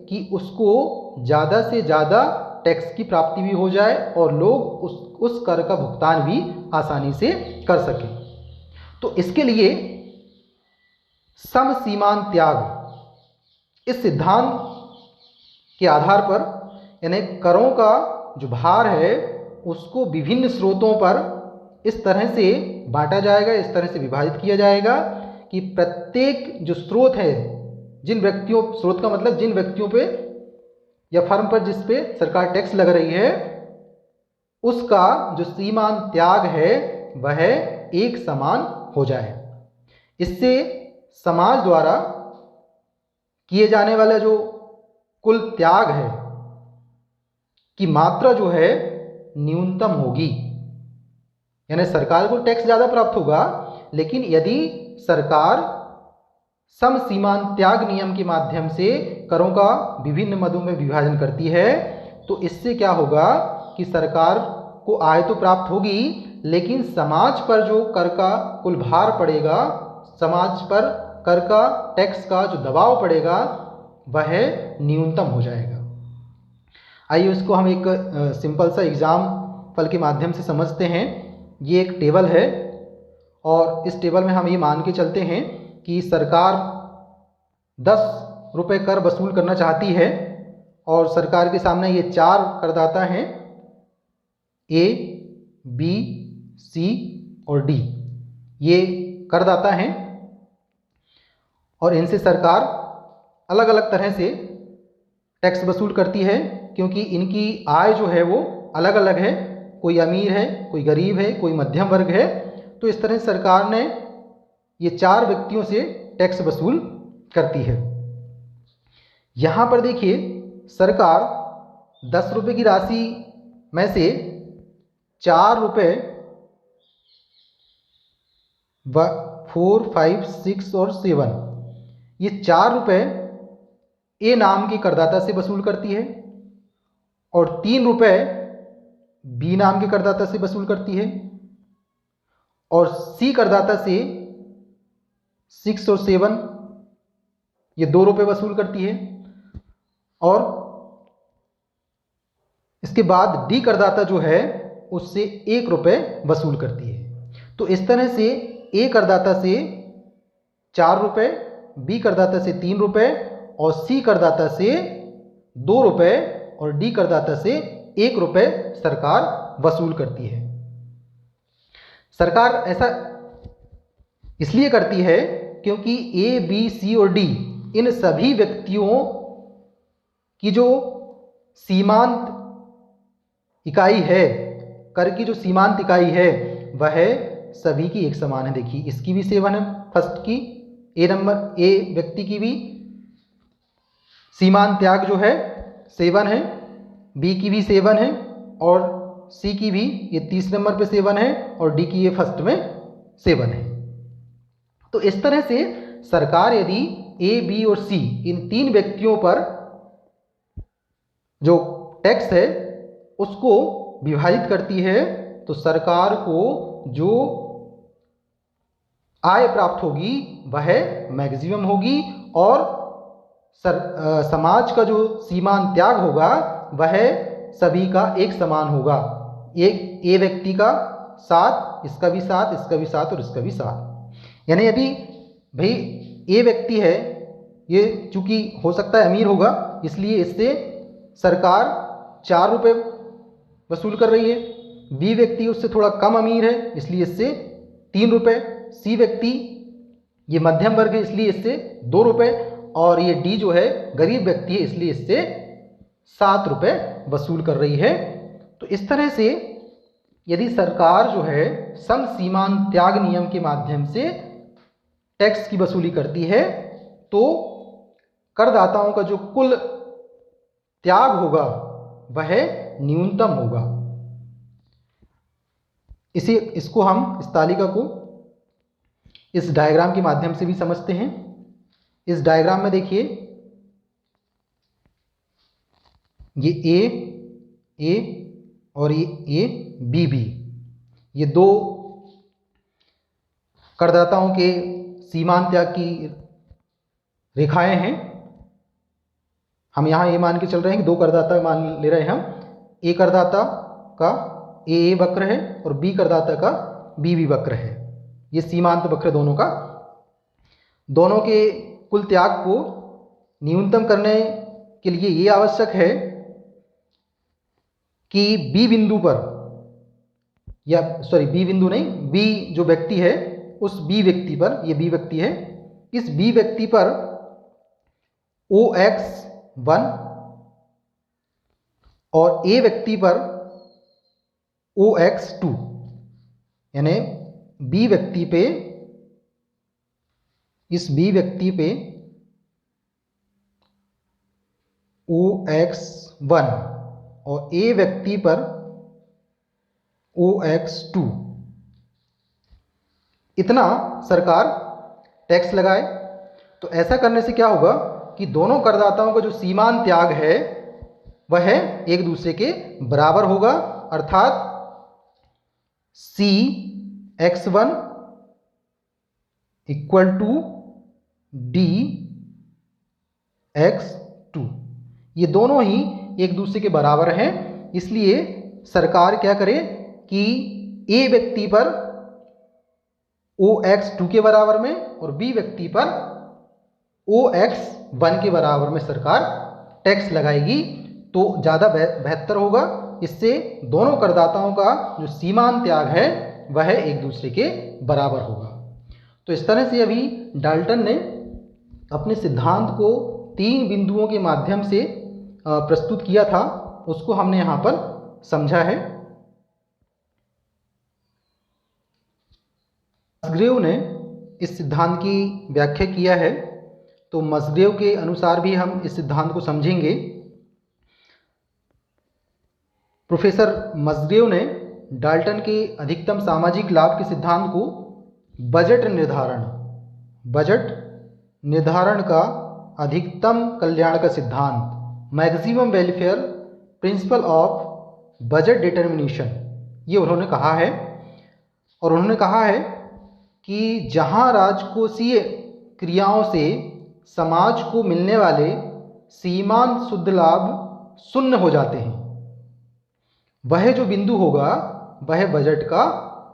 कि उसको ज़्यादा से ज़्यादा टैक्स की प्राप्ति भी हो जाए और लोग उस कर का भुगतान भी आसानी से कर सकें। तो इसके लिए सम सीमांत त्याग इस सिद्धांत के आधार पर, यानी करों का जो भार है उसको विभिन्न स्रोतों पर इस तरह से बांटा जाएगा, इस तरह से विभाजित किया जाएगा कि प्रत्येक जो स्रोत है, जिन व्यक्तियों, स्रोत का मतलब जिन व्यक्तियों पे या फर्म पर जिस पे सरकार टैक्स लग रही है, उसका जो सीमांत त्याग है वह एक समान हो जाए। इससे समाज द्वारा किए जाने वाला जो कुल त्याग है की मात्रा जो है न्यूनतम होगी। यानी सरकार को टैक्स ज़्यादा प्राप्त होगा, लेकिन यदि सरकार सम सीमांत त्याग नियम के माध्यम से करों का विभिन्न मदों में विभाजन करती है तो इससे क्या होगा कि सरकार को आय तो प्राप्त होगी, लेकिन समाज पर जो कर का कुल भार पड़ेगा, समाज पर कर का, टैक्स का जो दबाव पड़ेगा वह न्यूनतम हो जाएगा। आइए इसको हम एक सिंपल सा एग्जाम्पल के माध्यम से समझते हैं। ये एक टेबल है और इस टेबल में हम ये मान के चलते हैं कि सरकार 10 रुपये कर वसूल करना चाहती है और सरकार के सामने ये 4 करदाता हैं, ए, बी, सी और डी। ये करदाता हैं और इनसे सरकार अलग अलग तरह से टैक्स वसूल करती है, क्योंकि इनकी आय जो है वो अलग अलग है। कोई अमीर है, कोई गरीब है, कोई मध्यम वर्ग है। तो इस तरह सरकार ने ये 4 व्यक्तियों से टैक्स वसूल करती है। यहाँ पर देखिए सरकार 10 रुपये की राशि में से 4 रुपये 4, 5, 6 और 7, ये 4 रुपये ए नाम के करदाता से वसूल करती है और 3 रुपये बी नाम के करदाता से वसूल करती है और सी करदाता से 6 और 7 ये 2 रुपये वसूल करती है और इसके बाद डी करदाता जो है उससे 1 रुपये वसूल करती है। तो इस तरह से ए करदाता से 4 रुपये, बी करदाता से 3 रुपये और सी करदाता से 2 रुपये और डी करदाता से 1 रुपये सरकार वसूल करती है। सरकार ऐसा इसलिए करती है क्योंकि ए, बी, सी और डी इन सभी व्यक्तियों की जो सीमांत इकाई है, कर की जो सीमांत इकाई है वह सभी की एक समान है। देखिए इसकी भी 7 है, फर्स्ट की ए व्यक्ति की भी सीमांत त्याग जो है 7 है, बी की भी 7 है और सी की भी ये 30 नंबर पे 7 है और डी की ये फर्स्ट में 7 है। तो इस तरह से सरकार यदि ए, बी और सी इन 3 व्यक्तियों पर जो टैक्स है उसको विभाजित करती है तो सरकार को जो आय प्राप्त होगी वह मैक्सिमम होगी और समाज का जो सीमांत त्याग होगा वह सभी का एक समान होगा। एक ए व्यक्ति का 7, इसका भी 7, इसका भी 7 और इसका भी 7। यानी यदि भाई ए व्यक्ति है, ये चूंकि हो सकता है अमीर होगा इसलिए इससे सरकार 4 रुपये वसूल कर रही है। बी व्यक्ति उससे थोड़ा कम अमीर है इसलिए इससे 3 रुपये। सी व्यक्ति ये मध्यम वर्ग है इसलिए इससे 2 रुपये और ये डी जो है गरीब व्यक्ति है इसलिए इससे 7 रुपये वसूल कर रही है। तो इस तरह से यदि सरकार जो है सम सीमांत त्याग नियम के माध्यम से टैक्स की वसूली करती है तो करदाताओं का जो कुल त्याग होगा वह न्यूनतम होगा। इसको हम इस तालिका को इस डायग्राम के माध्यम से भी समझते हैं। इस डायग्राम में देखिए ये ए और ये बी, ये 2 करदाताओं के सीमांत त्याग की रेखाएं हैं। हम यहाँ ये मान के चल रहे हैं कि 2 करदाता मान ले रहे हैं हम। ए करदाता का ए वक्र है और बी करदाता का बी वक्र है। ये सीमांत वक्र दोनों का। दोनों के कुल त्याग को न्यूनतम करने के लिए ये आवश्यक है कि बी बिंदु पर, या सॉरी बी बिंदु नहीं, बी जो व्यक्ति है उस बी व्यक्ति पर, ये बी व्यक्ति है, इस बी व्यक्ति पर OX1 और ए व्यक्ति पर OX2, यानी बी व्यक्ति पे, इस बी व्यक्ति पे OX1 और ए व्यक्ति पर OX2 इतना सरकार टैक्स लगाए। तो ऐसा करने से क्या होगा कि दोनों करदाताओं का जो सीमांत त्याग है वह एक दूसरे के बराबर होगा, अर्थात CX1 इक्वल टू DX2, ये दोनों ही एक दूसरे के बराबर हैं। इसलिए सरकार क्या करे कि ए व्यक्ति पर OX2 के बराबर में और बी व्यक्ति पर OX1 के बराबर में सरकार टैक्स लगाएगी तो ज़्यादा बेहतर होगा। इससे दोनों करदाताओं का जो सीमांत त्याग है वह एक दूसरे के बराबर होगा। तो इस तरह से अभी डाल्टन ने अपने सिद्धांत को 3 बिंदुओं के माध्यम से प्रस्तुत किया था, उसको हमने यहाँ पर समझा है। मसग्रेव ने इस सिद्धांत की व्याख्या किया है, तो मसग्रेव के अनुसार भी हम इस सिद्धांत को समझेंगे। प्रोफेसर मसग्रेव ने डाल्टन के अधिकतम सामाजिक लाभ के सिद्धांत को बजट निर्धारण का अधिकतम कल्याण का सिद्धांत, maximum welfare principle of budget determination, ये उन्होंने कहा है। और उन्होंने कहा है कि जहां राजकोषीय क्रियाओं से समाज को मिलने वाले सीमांत शुद्ध लाभ शून्य हो जाते हैं, वह जो बिंदु होगा वह बजट का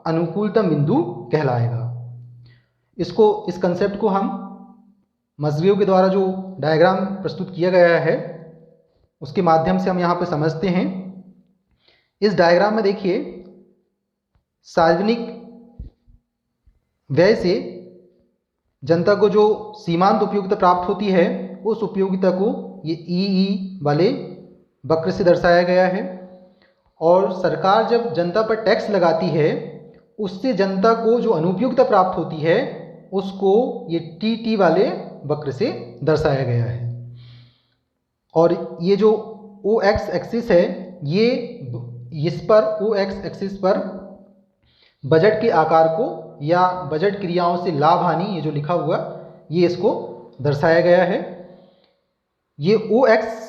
अनुकूलतम बिंदु कहलाएगा। इस कंसेप्ट को हम मसग्रेव के द्वारा जो डायग्राम प्रस्तुत किया गया है उसके माध्यम से हम यहाँ पे समझते हैं। इस डायग्राम में देखिए, सार्वजनिक व्यय से जनता को जो सीमांत उपयोगिता प्राप्त होती है, उस उपयोगिता को ये ई वाले वक्र से दर्शाया गया है। और सरकार जब जनता पर टैक्स लगाती है, उससे जनता को जो अनुपयोगिता प्राप्त होती है, उसको ये टी वाले वक्र से दर्शाया गया है। और ये जो ओ एक्स एक्सिस है, ये इस पर ओ एक्स एक्सिस पर बजट के आकार को या बजट क्रियाओं से लाभ हानि, ये जो लिखा हुआ, ये इसको दर्शाया गया है। ये ओ एक्स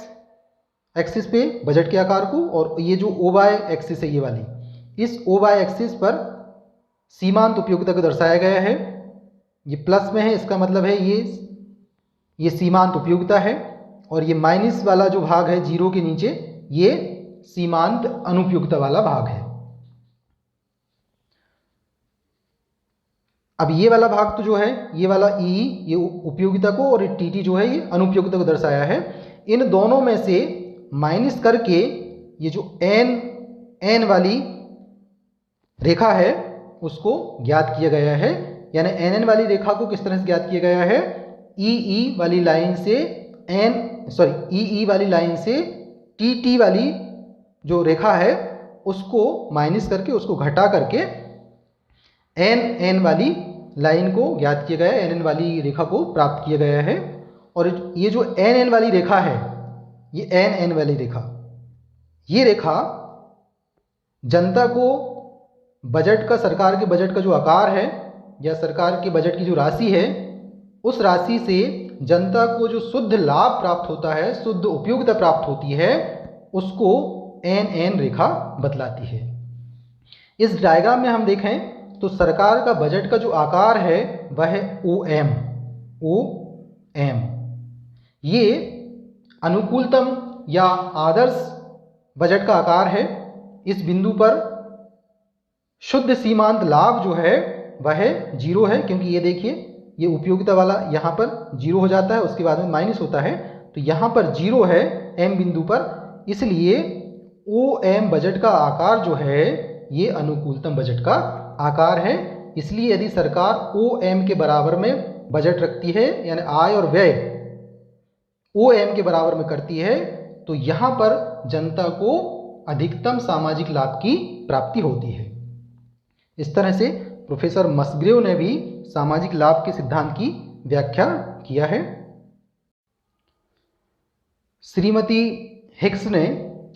एक्सिस पे बजट के आकार को, और ये जो ओ वाई एक्सिस है ये वाली, इस ओ वाई एक्सिस पर सीमांत उपयोगिता को दर्शाया गया है। ये प्लस में है, इसका मतलब है ये सीमांत उपयोगिता है, और ये माइनस वाला जो भाग है जीरो के नीचे, ये सीमांत अनुपयोगिता वाला भाग है। अब ये वाला भाग तो जो है, ये वाला ई ये उपयोगिता को, और टी जो है ये अनुपयोगिता को दर्शाया है। इन दोनों में से माइनस करके ये जो एन वाली रेखा है उसको ज्ञात किया गया है। यानी एन वाली रेखा को किस तरह से ज्ञात किया गया है, ई वाली लाइन से ई वाली लाइन से टी वाली जो रेखा है उसको माइनस करके, उसको घटा करके एन वाली लाइन को ज्ञात किया गया है, एन वाली रेखा को प्राप्त किया गया है। और ये जो एन वाली रेखा है, ये एन वाली रेखा, ये रेखा जनता को बजट का, सरकार के बजट का जो आकार है या सरकार के बजट की जो राशि है, उस राशि से जनता को जो शुद्ध लाभ प्राप्त होता है, शुद्ध उपयोगिता प्राप्त होती है, उसको एन रेखा बतलाती है। इस डायग्राम में हम देखें तो सरकार का बजट का जो आकार है वह है ओ एम। ये अनुकूलतम या आदर्श बजट का आकार है। इस बिंदु पर शुद्ध सीमांत लाभ जो है वह जीरो है, क्योंकि ये देखिए, ये उपयोगिता वाला यहाँ पर जीरो हो जाता है, उसके बाद में माइनस होता है, तो यहाँ पर जीरो है एम बिंदु पर। इसलिए ओ एम बजट का आकार जो है ये अनुकूलतम बजट का आकार है। इसलिए यदि सरकार ओ एम के बराबर में बजट रखती है, यानी आय और व्यय ओ एम के बराबर में करती है, तो यहाँ पर जनता को अधिकतम सामाजिक लाभ की प्राप्ति होती है। इस तरह से प्रोफेसर मसग्रेव ने भी सामाजिक लाभ के सिद्धांत की व्याख्या किया है। श्रीमती हिक्स ने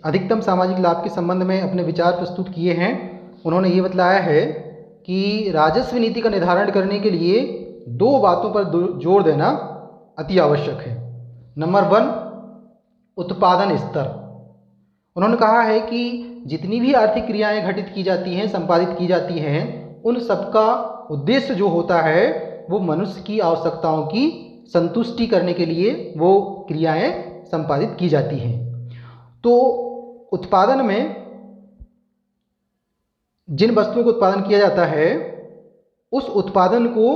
अधिकतम सामाजिक लाभ के संबंध में अपने विचार प्रस्तुत किए हैं। उन्होंने ये बतलाया है कि राजस्व नीति का निर्धारण करने के लिए दो बातों पर जोर देना अति आवश्यक है। नंबर 1, उत्पादन स्तर। उन्होंने कहा है कि जितनी भी आर्थिक क्रियाएं घटित की जाती हैं, संपादित की जाती हैं, उन सबका उद्देश्य जो होता है वो मनुष्य की आवश्यकताओं की संतुष्टि करने के लिए वो क्रियाएं संपादित की जाती हैं। तो उत्पादन में जिन वस्तुओं का उत्पादन किया जाता है, उस उत्पादन को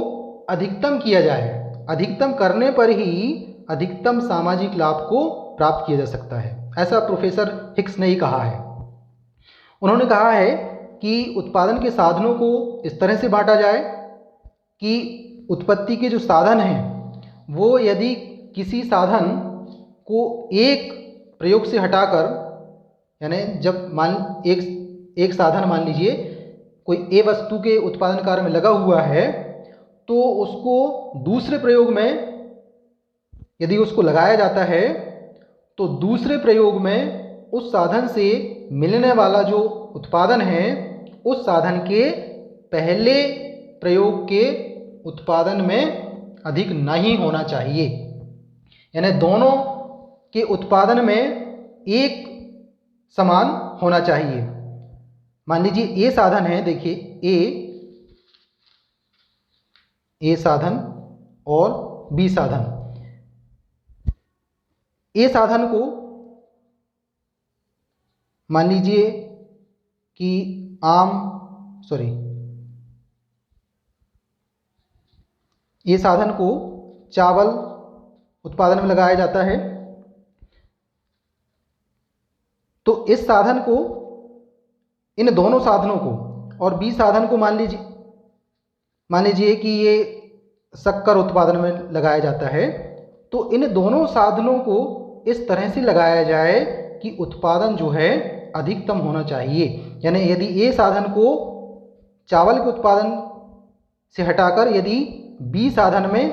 अधिकतम किया जाए। अधिकतम करने पर ही अधिकतम सामाजिक लाभ को प्राप्त किया जा सकता है, ऐसा प्रोफेसर हिक्स ने ही कहा है। उन्होंने कहा है कि उत्पादन के साधनों को इस तरह से बांटा जाए कि उत्पत्ति के जो साधन हैं वो यदि किसी साधन को एक प्रयोग से हटाकर, यानी जब एक साधन मान लीजिए कोई ए वस्तु के उत्पादन कार्य में लगा हुआ है, तो उसको दूसरे प्रयोग में यदि उसको लगाया जाता है, तो दूसरे प्रयोग में उस साधन से मिलने वाला जो उत्पादन है उस साधन के पहले प्रयोग के उत्पादन में अधिक नहीं होना चाहिए। यानी दोनों के उत्पादन में एक समान होना चाहिए। मान लीजिए ए साधन है, देखिए ए साधन और बी साधन। ए साधन को मान लीजिए कि ये साधन को चावल उत्पादन में लगाया जाता है, तो इस साधन को, इन दोनों साधनों को, और बी साधन को मान लीजिए कि ये शक्कर उत्पादन में लगाया जाता है, तो इन दोनों साधनों को इस तरह से लगाया जाए कि उत्पादन जो है अधिकतम होना चाहिए। यानी यदि ए साधन को चावल के उत्पादन से हटाकर यदि बी साधन में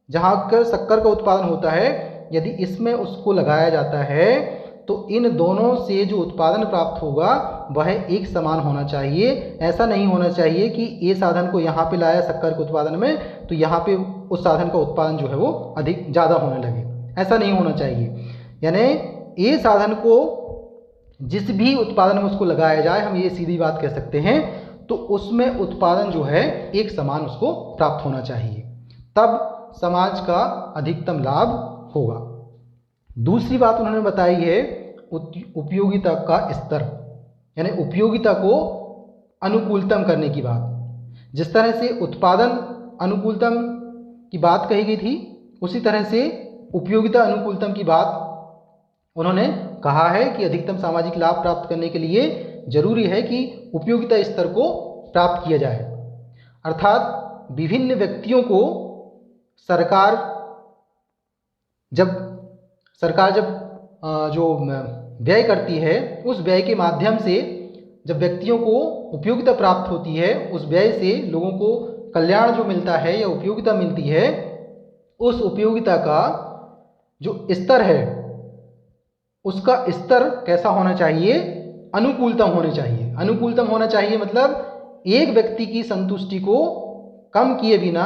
जहाँ कर शक्कर का उत्पादन होता है, यदि इसमें उसको लगाया जाता है तो इन दोनों से जो उत्पादन प्राप्त होगा वह एक समान होना चाहिए। ऐसा नहीं होना चाहिए कि ए साधन को यहाँ पे लाया शक्कर के उत्पादन में तो यहाँ पे उस साधन का उत्पादन जो है वो अधिक ज़्यादा होने लगे, ऐसा नहीं होना चाहिए। यानी ए साधन को जिस भी उत्पादन में उसको लगाया जाए, हम ये सीधी बात कह सकते हैं, तो उसमें उत्पादन जो है एक समान उसको प्राप्त होना चाहिए, तब समाज का अधिकतम लाभ होगा। दूसरी बात उन्होंने बताई है उपयोगिता का स्तर, यानी उपयोगिता को अनुकूलतम करने की बात। जिस तरह से उत्पादन अनुकूलतम की बात कही गई थी, उसी तरह से उपयोगिता अनुकूलतम की बात उन्होंने कहा है कि अधिकतम सामाजिक लाभ प्राप्त करने के लिए जरूरी है कि उपयोगिता स्तर को प्राप्त किया जाए। अर्थात विभिन्न व्यक्तियों को सरकार जब जो व्यय करती है, उस व्यय के माध्यम से जब व्यक्तियों को उपयोगिता प्राप्त होती है, उस व्यय से लोगों को कल्याण जो मिलता है या उपयोगिता मिलती है, उस उपयोगिता का जो स्तर है उसका स्तर कैसा होना चाहिए? अनुकूलतम होने चाहिए। अनुकूलतम होना चाहिए मतलब एक व्यक्ति की संतुष्टि को कम किए बिना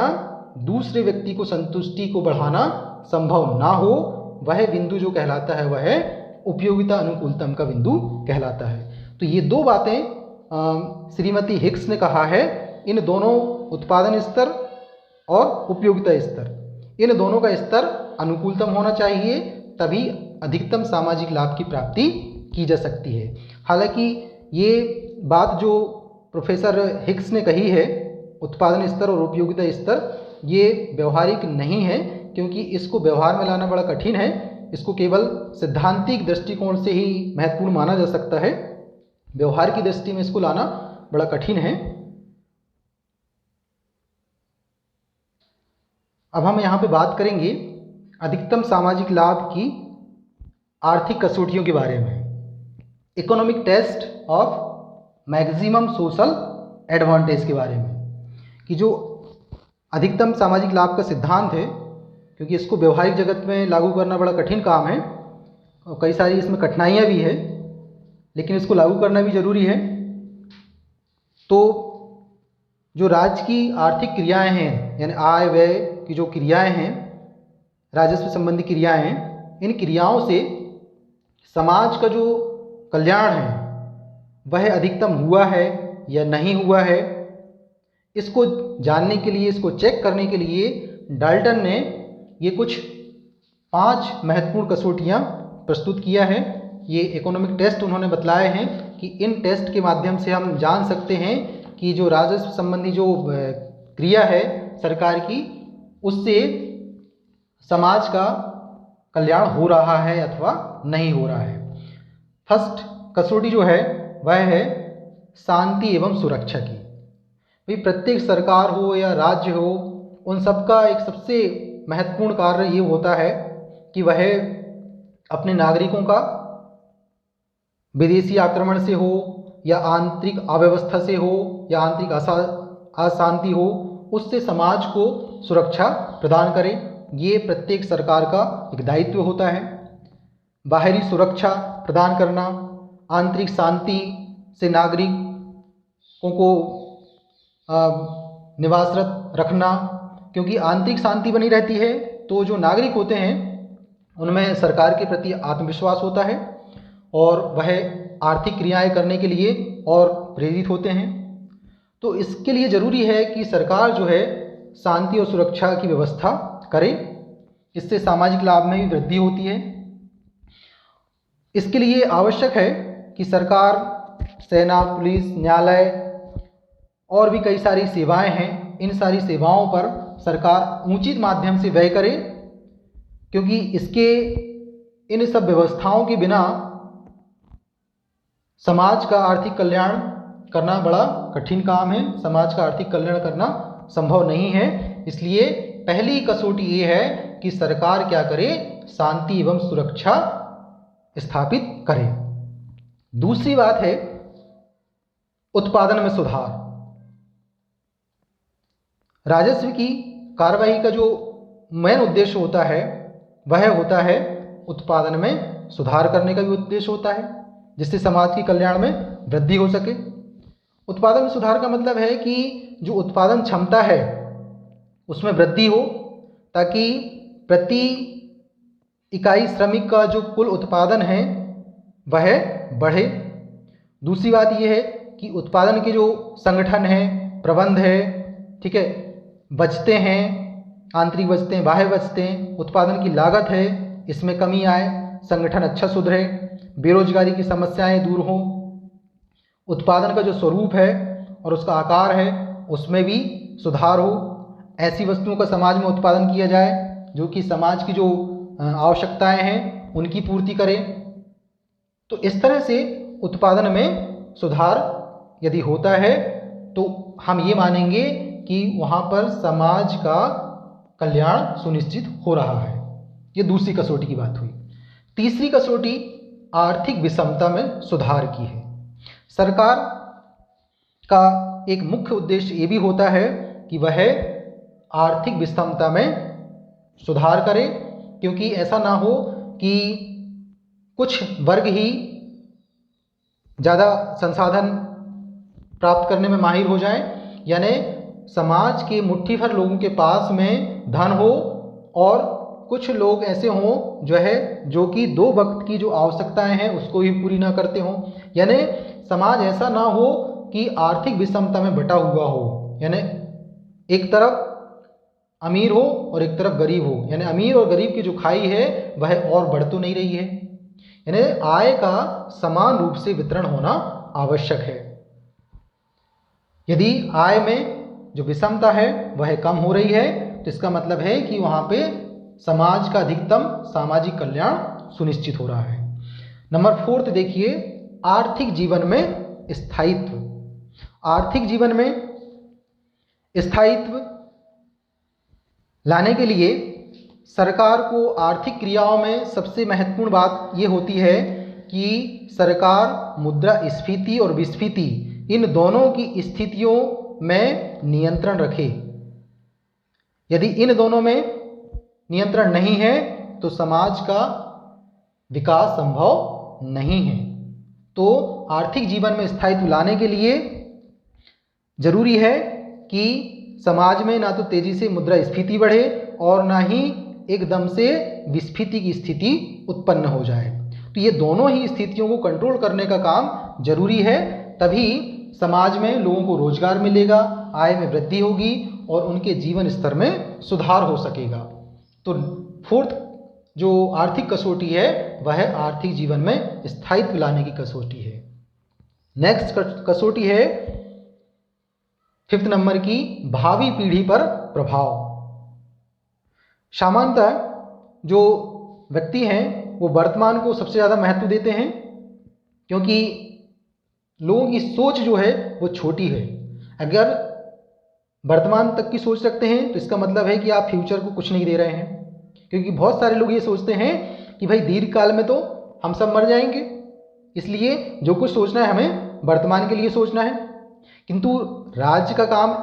दूसरे व्यक्ति को संतुष्टि को बढ़ाना संभव ना हो, वह बिंदु जो कहलाता है वह उपयोगिता अनुकूलतम का बिंदु कहलाता है। तो ये दो बातें श्रीमती हिक्स ने कहा है, इन दोनों उत्पादन स्तर और उपयोगिता स्तर, इन दोनों का स्तर अनुकूलतम होना चाहिए, तभी अधिकतम सामाजिक लाभ की प्राप्ति की जा सकती है। हालांकि ये बात जो प्रोफेसर हिक्स ने कही है, उत्पादन स्तर और उपयोगिता स्तर, ये व्यवहारिक नहीं है, क्योंकि इसको व्यवहार में लाना बड़ा कठिन है। इसको केवल सैद्धांतिक दृष्टिकोण से ही महत्वपूर्ण माना जा सकता है, व्यवहार की दृष्टि में इसको लाना बड़ा कठिन है। अब हम यहाँ पे बात करेंगे अधिकतम सामाजिक लाभ की आर्थिक कसौटियों के बारे में। Economic test of maximum social advantage के बारे में, कि जो अधिकतम सामाजिक लाभ का सिद्धांत है, क्योंकि इसको व्यवहारिक जगत में लागू करना बड़ा कठिन काम है और कई सारी इसमें कठिनाइयाँ भी है, लेकिन इसको लागू करना भी जरूरी है। तो जो राज्य की आर्थिक क्रियाएं हैं, यानी आय व्यय की जो क्रियाएं हैं, राजस्व संबंधी क्रियाएं हैं, इन क्रियाओं से समाज का जो कल्याण है वह अधिकतम हुआ है या नहीं हुआ है, इसको जानने के लिए, इसको चेक करने के लिए डाल्टन ने ये कुछ 5 महत्वपूर्ण कसौटियाँ प्रस्तुत किया है। ये इकोनॉमिक टेस्ट उन्होंने बतलाए हैं कि इन टेस्ट के माध्यम से हम जान सकते हैं कि जो राजस्व संबंधी जो क्रिया है सरकार की, उससे समाज का कल्याण हो रहा है अथवा नहीं हो रहा है। फर्स्ट कसौटी जो है वह है शांति एवं सुरक्षा की। भाई प्रत्येक सरकार हो या राज्य हो, उन सबका एक सबसे महत्वपूर्ण कार्य ये होता है कि वह अपने नागरिकों का विदेशी आक्रमण से हो या आंतरिक अव्यवस्था से हो या आंतरिक अशांति हो, उससे समाज को सुरक्षा प्रदान करे। ये प्रत्येक सरकार का एक दायित्व होता है। बाहरी सुरक्षा प्रदान करना, आंतरिक शांति से नागरिकों को निवासरत रखना, क्योंकि आंतरिक शांति बनी रहती है तो जो नागरिक होते हैं उनमें सरकार के प्रति आत्मविश्वास होता है और वह आर्थिक क्रियाएं करने के लिए और प्रेरित होते हैं। तो इसके लिए ज़रूरी है कि सरकार जो है शांति और सुरक्षा की व्यवस्था करे, इससे सामाजिक लाभ में भी वृद्धि होती है। इसके लिए आवश्यक है कि सरकार, सेना, पुलिस, न्यायालय और भी कई सारी सेवाएं हैं, इन सारी सेवाओं पर सरकार उचित माध्यम से व्यय करे, क्योंकि इन सब व्यवस्थाओं के बिना समाज का आर्थिक कल्याण करना बड़ा कठिन काम है, समाज का आर्थिक कल्याण करना संभव नहीं है। इसलिए पहली कसौटी ये है कि सरकार क्या करे, शांति एवं सुरक्षा स्थापित करे। दूसरी बात है उत्पादन में सुधार। राजस्व की कार्यवाही का जो मेन उद्देश्य होता है वह होता है उत्पादन में सुधार करने का भी उद्देश्य होता है, जिससे समाज के कल्याण में वृद्धि हो सके। उत्पादन में सुधार का मतलब है कि जो उत्पादन क्षमता है उसमें वृद्धि हो, ताकि प्रति इकाई श्रमिक का जो कुल उत्पादन है वह बढ़े। दूसरी बात यह है कि उत्पादन के जो संगठन है, प्रबंध है, ठीक है, बचते हैं, आंतरिक बचते हैं, बाह्य बचते हैं, उत्पादन की लागत है, इसमें कमी आए, संगठन अच्छा सुधरे, बेरोजगारी की समस्याएं दूर हों, उत्पादन का जो स्वरूप है और उसका आकार है उसमें भी सुधार हो, ऐसी वस्तुओं का समाज में उत्पादन किया जाए जो कि समाज की जो आवश्यकताएं हैं उनकी पूर्ति करे। तो इस तरह से उत्पादन में सुधार यदि होता है तो हम ये मानेंगे कि वहाँ पर समाज का कल्याण सुनिश्चित हो रहा है। ये दूसरी कसौटी की बात हुई। तीसरी कसौटी आर्थिक विषमता में सुधार की है। सरकार का एक मुख्य उद्देश्य ये भी होता है कि वह आर्थिक विषमता में सुधार करे, क्योंकि ऐसा ना हो कि कुछ वर्ग ही ज़्यादा संसाधन प्राप्त करने में माहिर हो जाएं, यानी समाज के मुट्ठी भर लोगों के पास में धन हो और कुछ लोग ऐसे हों जो कि 2 वक्त की जो आवश्यकताएं हैं उसको भी पूरी ना करते हों। यानी समाज ऐसा ना हो कि आर्थिक विषमता में बटा हुआ हो, यानी एक तरफ अमीर हो और एक तरफ गरीब हो, यानी अमीर और गरीब की जो खाई है वह और बढ़ तो नहीं रही है। यानी आय का समान रूप से वितरण होना आवश्यक है। यदि आय में जो विषमता है वह कम हो रही है तो इसका मतलब है कि वहाँ पे समाज का अधिकतम सामाजिक कल्याण सुनिश्चित हो रहा है। नंबर 4 देखिए, आर्थिक जीवन में स्थायित्व। आर्थिक जीवन में स्थायित्व लाने के लिए सरकार को आर्थिक क्रियाओं में सबसे महत्वपूर्ण बात ये होती है कि सरकार मुद्रास्फीति और विस्फीति इन दोनों की स्थितियों में नियंत्रण रखे। यदि इन दोनों में नियंत्रण नहीं है तो समाज का विकास संभव नहीं है। तो आर्थिक जीवन में स्थायित्व लाने के लिए जरूरी है कि समाज में ना तो तेजी से मुद्रास्फीति बढ़े और ना ही एकदम से विस्फीति की स्थिति उत्पन्न हो जाए। तो ये दोनों ही स्थितियों को कंट्रोल करने का काम जरूरी है, तभी समाज में लोगों को रोजगार मिलेगा, आय में वृद्धि होगी और उनके जीवन स्तर में सुधार हो सकेगा। तो 4th जो आर्थिक कसौटी है वह आर्थिक जीवन में स्थायित्व लाने की कसौटी है। नेक्स्ट कसौटी है 5th नंबर की, भावी पीढ़ी पर प्रभाव। सामान्यतः जो व्यक्ति हैं वो वर्तमान को सबसे ज़्यादा महत्व देते हैं, क्योंकि लोगों की सोच जो है वो छोटी है। अगर वर्तमान तक की सोच रखते हैं तो इसका मतलब है कि आप फ्यूचर को कुछ नहीं दे रहे हैं, क्योंकि बहुत सारे लोग ये सोचते हैं कि भाई दीर्घ काल में तो हम सब मर जाएंगे, इसलिए जो कुछ सोचना है हमें वर्तमान के लिए सोचना है। किंतु राज्य का काम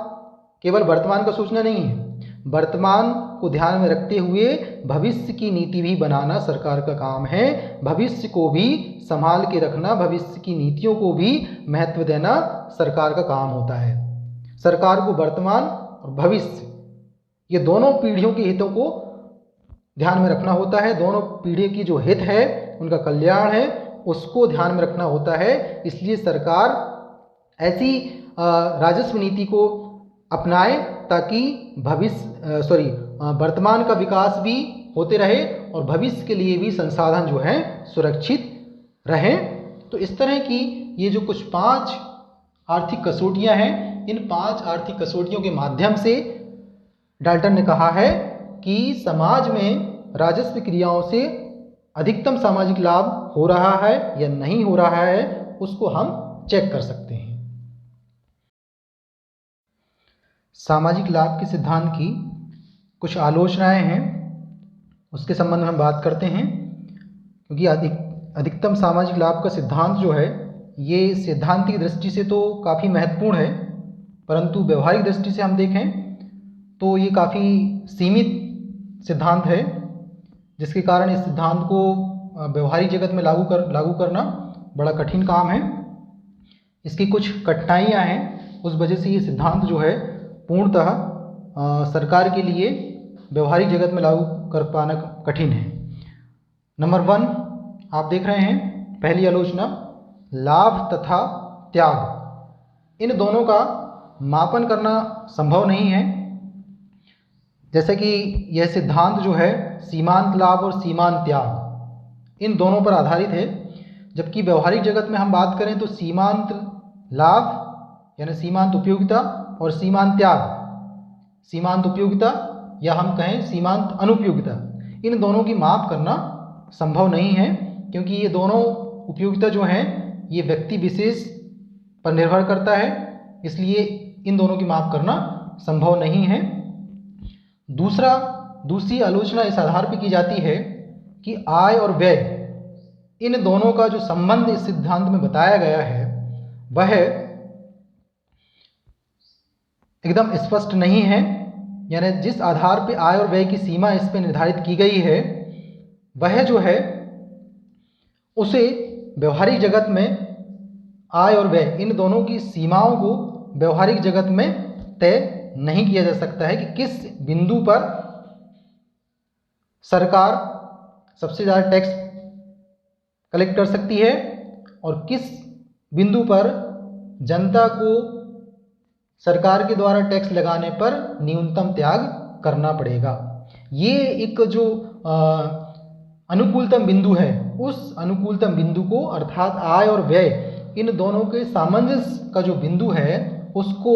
केवल वर्तमान का सोचना नहीं है, वर्तमान को ध्यान में रखते हुए भविष्य की नीति भी बनाना सरकार का काम है। भविष्य को भी संभाल के रखना, भविष्य की नीतियों को भी महत्व देना सरकार का काम होता है। सरकार को वर्तमान और भविष्य ये दोनों पीढ़ियों के हितों को ध्यान में रखना होता है। दोनों पीढ़ी की जो हित है, उनका कल्याण है, उसको ध्यान में रखना होता है। इसलिए सरकार ऐसी राजस्व नीति को अपनाए ताकि वर्तमान का विकास भी होते रहे और भविष्य के लिए भी संसाधन जो हैं सुरक्षित रहें। तो इस तरह की ये जो कुछ 5 आर्थिक कसौटियां हैं, इन 5 आर्थिक कसौटियों के माध्यम से डाल्टन ने कहा है कि समाज में राजस्व क्रियाओं से अधिकतम सामाजिक लाभ हो रहा है या नहीं हो रहा है, उसको हम चेक कर सकते हैं। सामाजिक लाभ के सिद्धांत की कुछ आलोचनाएं हैं, उसके संबंध में हम बात करते हैं। क्योंकि अधिकतम सामाजिक लाभ का सिद्धांत जो है ये सैद्धांतिक दृष्टि से तो काफ़ी महत्वपूर्ण है, परंतु व्यवहारिक दृष्टि से हम देखें तो ये काफ़ी सीमित सिद्धांत है, जिसके कारण इस सिद्धांत को व्यवहारिक जगत में लागू करना बड़ा कठिन काम है। इसकी कुछ कठिनाइयाँ हैं, उस वजह से ये सिद्धांत जो है पूर्णतः सरकार के लिए व्यवहारिक जगत में लागू कर पाना कठिन है। नंबर 1 आप देख रहे हैं, पहली आलोचना, लाभ तथा त्याग, इन दोनों का मापन करना संभव नहीं है। जैसे कि यह सिद्धांत जो है सीमांत लाभ और सीमांत त्याग इन दोनों पर आधारित है, जबकि व्यवहारिक जगत में हम बात करें तो सीमांत लाभ यानी सीमांत उपयोगिता और सीमांत त्याग, सीमांत उपयोगिता या हम कहें सीमांत अनुपयोगिता, इन दोनों की माप करना संभव नहीं है, क्योंकि ये दोनों उपयोगिता जो हैं ये व्यक्ति विशेष पर निर्भर करता है, इसलिए इन दोनों की माप करना संभव नहीं है। दूसरी आलोचना इस आधार पर की जाती है कि आय और व्यय, इन दोनों का जो संबंध इस सिद्धांत में बताया गया है वह एकदम स्पष्ट नहीं है। यानी जिस आधार पर आय और व्यय की सीमा इस पर निर्धारित की गई है वह जो है उसे व्यवहारिक जगत में आय और व्यय इन दोनों की सीमाओं को व्यवहारिक जगत में तय नहीं किया जा सकता है कि किस बिंदु पर सरकार सबसे ज़्यादा टैक्स कलेक्ट कर सकती है और किस बिंदु पर जनता को सरकार के द्वारा टैक्स लगाने पर न्यूनतम त्याग करना पड़ेगा। ये एक जो अनुकूलतम बिंदु है, उस अनुकूलतम बिंदु को अर्थात आय और व्यय इन दोनों के सामंजस्य का जो बिंदु है उसको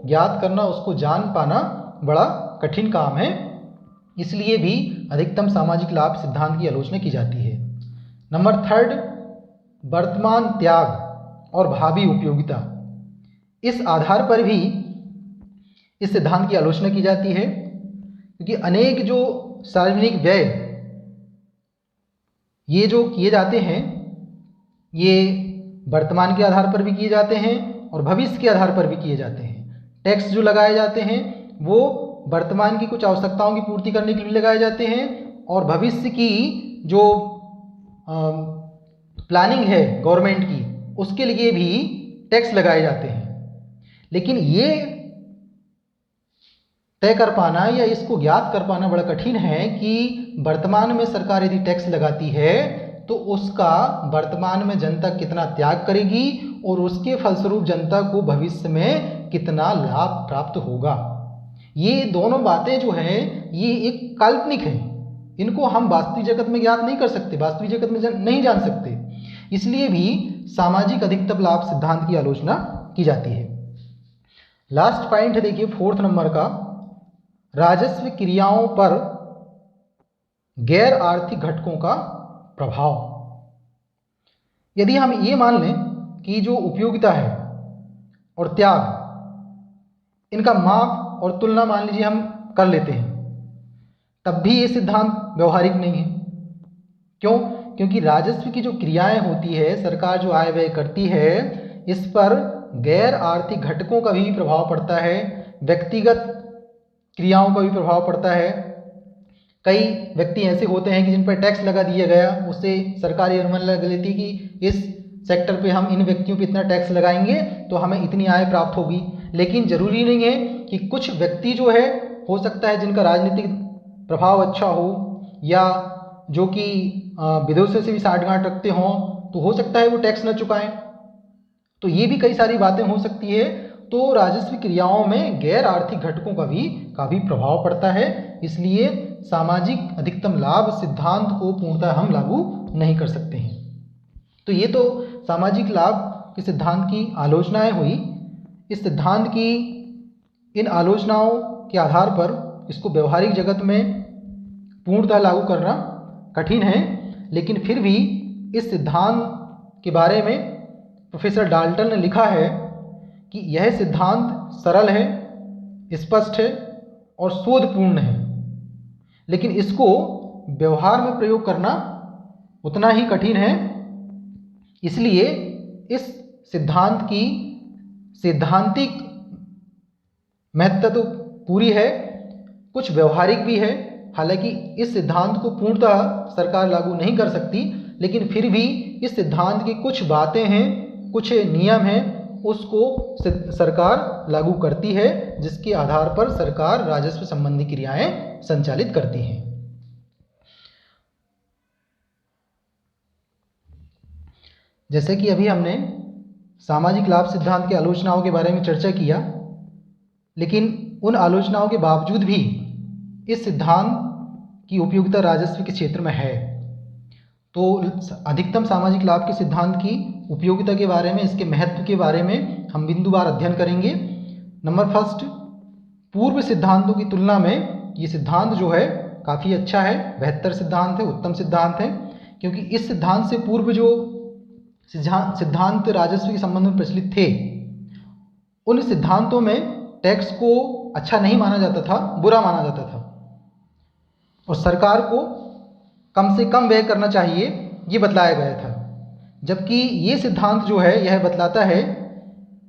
ज्ञात करना, उसको जान पाना बड़ा कठिन काम है। इसलिए भी अधिकतम सामाजिक लाभ सिद्धांत की आलोचना की जाती है। नंबर 3, वर्तमान त्याग और भावी उपयोगिता, इस आधार पर भी इस सिद्धांत की आलोचना की जाती है, क्योंकि अनेक जो सार्वजनिक व्यय ये जो किए जाते हैं ये वर्तमान के आधार पर भी किए जाते हैं और भविष्य के आधार पर भी किए जाते हैं। टैक्स जो लगाए जाते हैं वो वर्तमान की कुछ आवश्यकताओं की पूर्ति करने के लिए लगाए जाते हैं और भविष्य की जो प्लानिंग है गवर्नमेंट की उसके लिए भी टैक्स लगाए जाते हैं। लेकिन ये तय कर पाना या इसको ज्ञात कर पाना बड़ा कठिन है कि वर्तमान में सरकार यदि टैक्स लगाती है तो उसका वर्तमान में जनता कितना त्याग करेगी और उसके फलस्वरूप जनता को भविष्य में कितना लाभ प्राप्त होगा। ये दोनों बातें जो हैं ये एक काल्पनिक है, इनको हम वास्तविक जगत में ज्ञात नहीं कर सकते, वास्तविक जगत में नहीं जान सकते। इसलिए भी सामाजिक अधिकतम लाभ सिद्धांत की आलोचना की जाती है। लास्ट पॉइंट है, देखिए 4th नंबर का, राजस्व क्रियाओं पर गैर आर्थिक घटकों का प्रभाव। यदि हम ये मान लें कि जो उपयोगिता है और त्याग इनका माप और तुलना मान लीजिए हम कर लेते हैं, तब भी ये सिद्धांत व्यवहारिक नहीं है। क्यों? क्योंकि राजस्व की जो क्रियाएं होती है, सरकार जो आय व्यय करती है, इस पर गैर आर्थिक घटकों का भी प्रभाव पड़ता है, व्यक्तिगत क्रियाओं का भी प्रभाव पड़ता है। कई व्यक्ति ऐसे होते हैं कि जिन पर टैक्स लगा दिया गया, उससे सरकार ये अनुमान लगा लेती कि इस सेक्टर पे हम इन व्यक्तियों पे इतना टैक्स लगाएंगे तो हमें इतनी आय प्राप्त होगी। लेकिन जरूरी नहीं है कि कुछ व्यक्ति जो है, हो सकता है जिनका राजनीतिक प्रभाव अच्छा हो या जो कि विदेशों से भी साठगांठ रखते हों, तो हो सकता है वो टैक्स न चुकाएं। तो ये भी कई सारी बातें हो सकती है। तो राजस्व क्रियाओं में गैर आर्थिक घटकों का भी काफ़ी प्रभाव पड़ता है। इसलिए सामाजिक अधिकतम लाभ सिद्धांत को पूर्णतः हम लागू नहीं कर सकते हैं। तो ये तो सामाजिक लाभ के सिद्धांत की आलोचनाएं हुई। इस सिद्धांत की इन आलोचनाओं के आधार पर इसको व्यवहारिक जगत में पूर्णतः लागू करना कठिन है, लेकिन फिर भी इस सिद्धांत के बारे में प्रोफेसर डाल्टन ने लिखा है कि यह सिद्धांत सरल है, स्पष्ट है और शोधपूर्ण है, लेकिन इसको व्यवहार में प्रयोग करना उतना ही कठिन है। इसलिए इस सिद्धांत की सैद्धांतिक महत्ता तो पूरी है, कुछ व्यवहारिक भी है। हालांकि इस सिद्धांत को पूर्णतः सरकार लागू नहीं कर सकती, लेकिन फिर भी इस सिद्धांत की कुछ बातें हैं, कुछ नियम हैं, उसको सरकार लागू करती है, जिसके आधार पर सरकार राजस्व संबंधी क्रियाएं संचालित करती हैं। जैसे कि अभी हमने सामाजिक लाभ सिद्धांत की आलोचनाओं के बारे में चर्चा किया, लेकिन उन आलोचनाओं के बावजूद भी इस सिद्धांत की उपयोगिता राजस्व के क्षेत्र में है। तो अधिकतम सामाजिक लाभ के सिद्धांत की उपयोगिता के बारे में, इसके महत्व के बारे में हम बिंदुवार अध्ययन करेंगे। नंबर फर्स्ट, पूर्व सिद्धांतों की तुलना में ये सिद्धांत जो है काफ़ी अच्छा है, बेहतर सिद्धांत है, उत्तम सिद्धांत है, क्योंकि इस सिद्धांत से पूर्व जो सिद्धांत राजस्व के संबंध में प्रचलित थे, उन सिद्धांतों में टैक्स को अच्छा नहीं माना जाता था, बुरा माना जाता था, और सरकार को कम से कम व्यय करना चाहिए ये बतलाया गया था। जबकि ये सिद्धांत जो है यह बतलाता है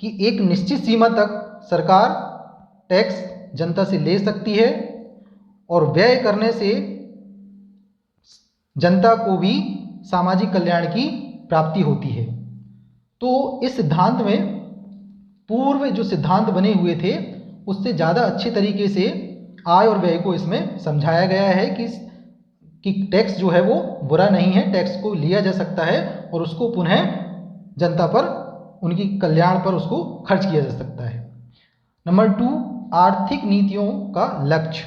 कि एक निश्चित सीमा तक सरकार टैक्स जनता से ले सकती है और व्यय करने से जनता को भी सामाजिक कल्याण की प्राप्ति होती है। तो इस सिद्धांत में पूर्व जो सिद्धांत बने हुए थे उससे ज़्यादा अच्छे तरीके से आय और व्यय को इसमें समझाया गया है कि टैक्स जो है वो बुरा नहीं है, टैक्स को लिया जा सकता है और उसको पुनः जनता पर, उनकी कल्याण पर उसको खर्च किया जा सकता है। नंबर 2, आर्थिक नीतियों का लक्ष्य।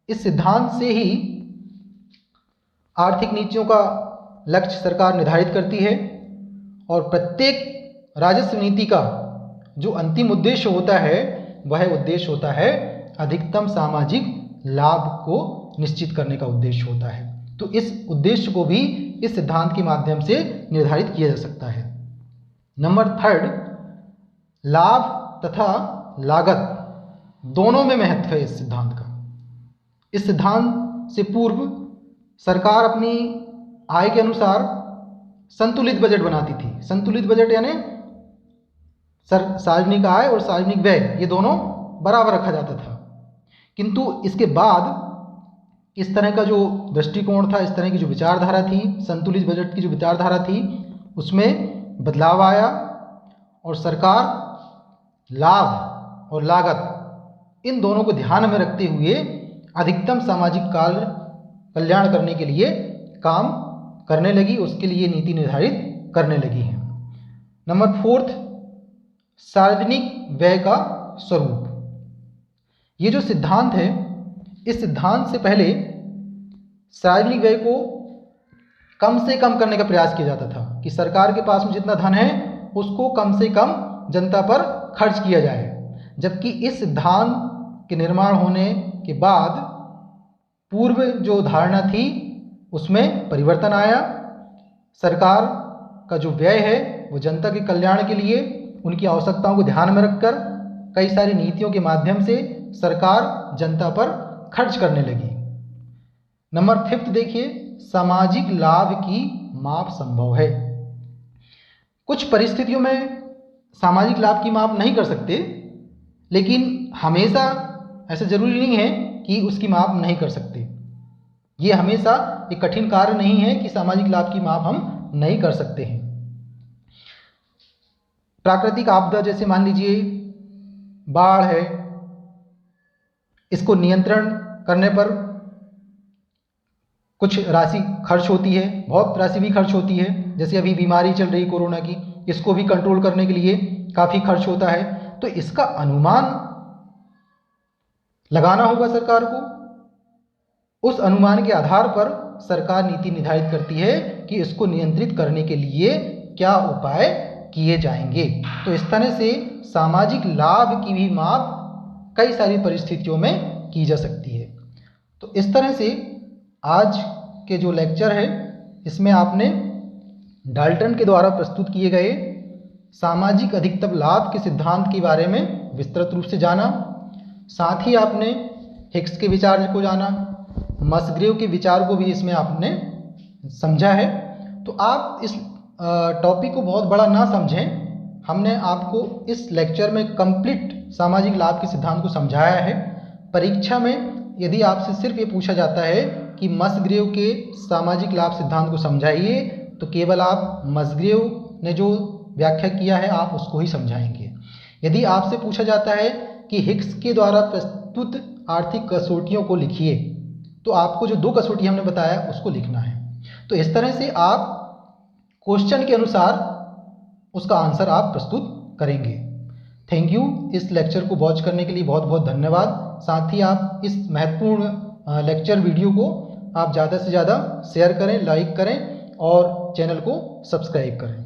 इस सिद्धांत से ही आर्थिक नीतियों का लक्ष्य सरकार निर्धारित करती है और प्रत्येक राजस्व नीति का जो अंतिम उद्देश्य होता है वह उद्देश्य होता है अधिकतम सामाजिक लाभ को निश्चित करने का उद्देश्य होता है। तो इस उद्देश्य को भी इस सिद्धांत के माध्यम से निर्धारित किया जा सकता है। नंबर 3, लाभ तथा लागत दोनों में महत्व है इस सिद्धांत का। इस सिद्धांत से पूर्व सरकार अपनी आय के अनुसार संतुलित बजट बनाती थी। संतुलित बजट यानी सार्वजनिक आय और सार्वजनिक व्यय ये दोनों बराबर रखा जाता था। किंतु इसके बाद इस तरह का जो दृष्टिकोण था, इस तरह की जो विचारधारा थी, संतुलित बजट की जो विचारधारा थी, उसमें बदलाव आया और सरकार लाभ और लागत इन दोनों को ध्यान में रखते हुए अधिकतम सामाजिक कल्याण करने के लिए काम करने लगी, उसके लिए नीति निर्धारित करने लगी है। नंबर 4, सार्वजनिक व्यय का स्वरूप। ये जो सिद्धांत है, इस सिद्धांत से पहले सार्वजनिक व्यय को कम से कम करने का प्रयास किया जाता था कि सरकार के पास में जितना धन है उसको कम से कम जनता पर खर्च किया जाए। जबकि इस सिद्धांत के निर्माण होने के बाद पूर्व जो धारणा थी उसमें परिवर्तन आया। सरकार का जो व्यय है वो जनता के कल्याण के लिए, उनकी आवश्यकताओं को ध्यान में रखकर कई सारी नीतियों के माध्यम से सरकार जनता पर खर्च करने लगी। नंबर 5 देखिए, सामाजिक लाभ की माप संभव है। कुछ परिस्थितियों में सामाजिक लाभ की माप नहीं कर सकते, लेकिन हमेशा ऐसा जरूरी नहीं है कि उसकी माप नहीं कर सकते। ये हमेशा एक कठिन कार्य नहीं है कि सामाजिक लाभ की माप हम नहीं कर सकते हैं। प्राकृतिक आपदा जैसे मान लीजिए बाढ़ है, इसको नियंत्रण करने पर कुछ राशि खर्च होती है, बहुत राशि भी खर्च होती है। जैसे अभी बीमारी चल रही कोरोना की, इसको भी कंट्रोल करने के लिए काफ़ी खर्च होता है। तो इसका अनुमान लगाना होगा सरकार को। उस अनुमान के आधार पर सरकार नीति निर्धारित करती है कि इसको नियंत्रित करने के लिए क्या उपाय किए जाएंगे। तो इस तरह से सामाजिक लाभ की भी माप कई सारी परिस्थितियों में की जा सकती है। तो इस तरह से आज के जो लेक्चर है इसमें आपने डाल्टन के द्वारा प्रस्तुत किए गए सामाजिक अधिकतम लाभ के सिद्धांत के बारे में विस्तृत रूप से जाना। साथ ही आपने हिक्स के विचार को जाना, मसग्रेव के विचार को भी इसमें आपने समझा है। तो आप इस टॉपिक को बहुत बड़ा ना समझें, हमने आपको इस लेक्चर में कंप्लीट सामाजिक लाभ के सिद्धांत को समझाया है। परीक्षा में यदि आपसे सिर्फ ये पूछा जाता है कि मसग्रेव के सामाजिक लाभ सिद्धांत को समझाइए, तो केवल आप मसग्रेव ने जो व्याख्या किया है आप उसको ही समझाएंगे। यदि आपसे पूछा जाता है कि हिक्स के द्वारा प्रस्तुत आर्थिक कसौटियों को लिखिए, तो आपको जो 2 कसौटी हमने बताया उसको लिखना है। तो इस तरह से आप क्वेश्चन के अनुसार उसका आंसर आप प्रस्तुत करेंगे। Thank you. इस लेक्चर को वॉच करने के लिए बहुत बहुत धन्यवाद। साथ ही आप इस महत्वपूर्ण लेक्चर वीडियो को आप ज़्यादा से ज़्यादा शेयर करें, लाइक करें और चैनल को सब्सक्राइब करें।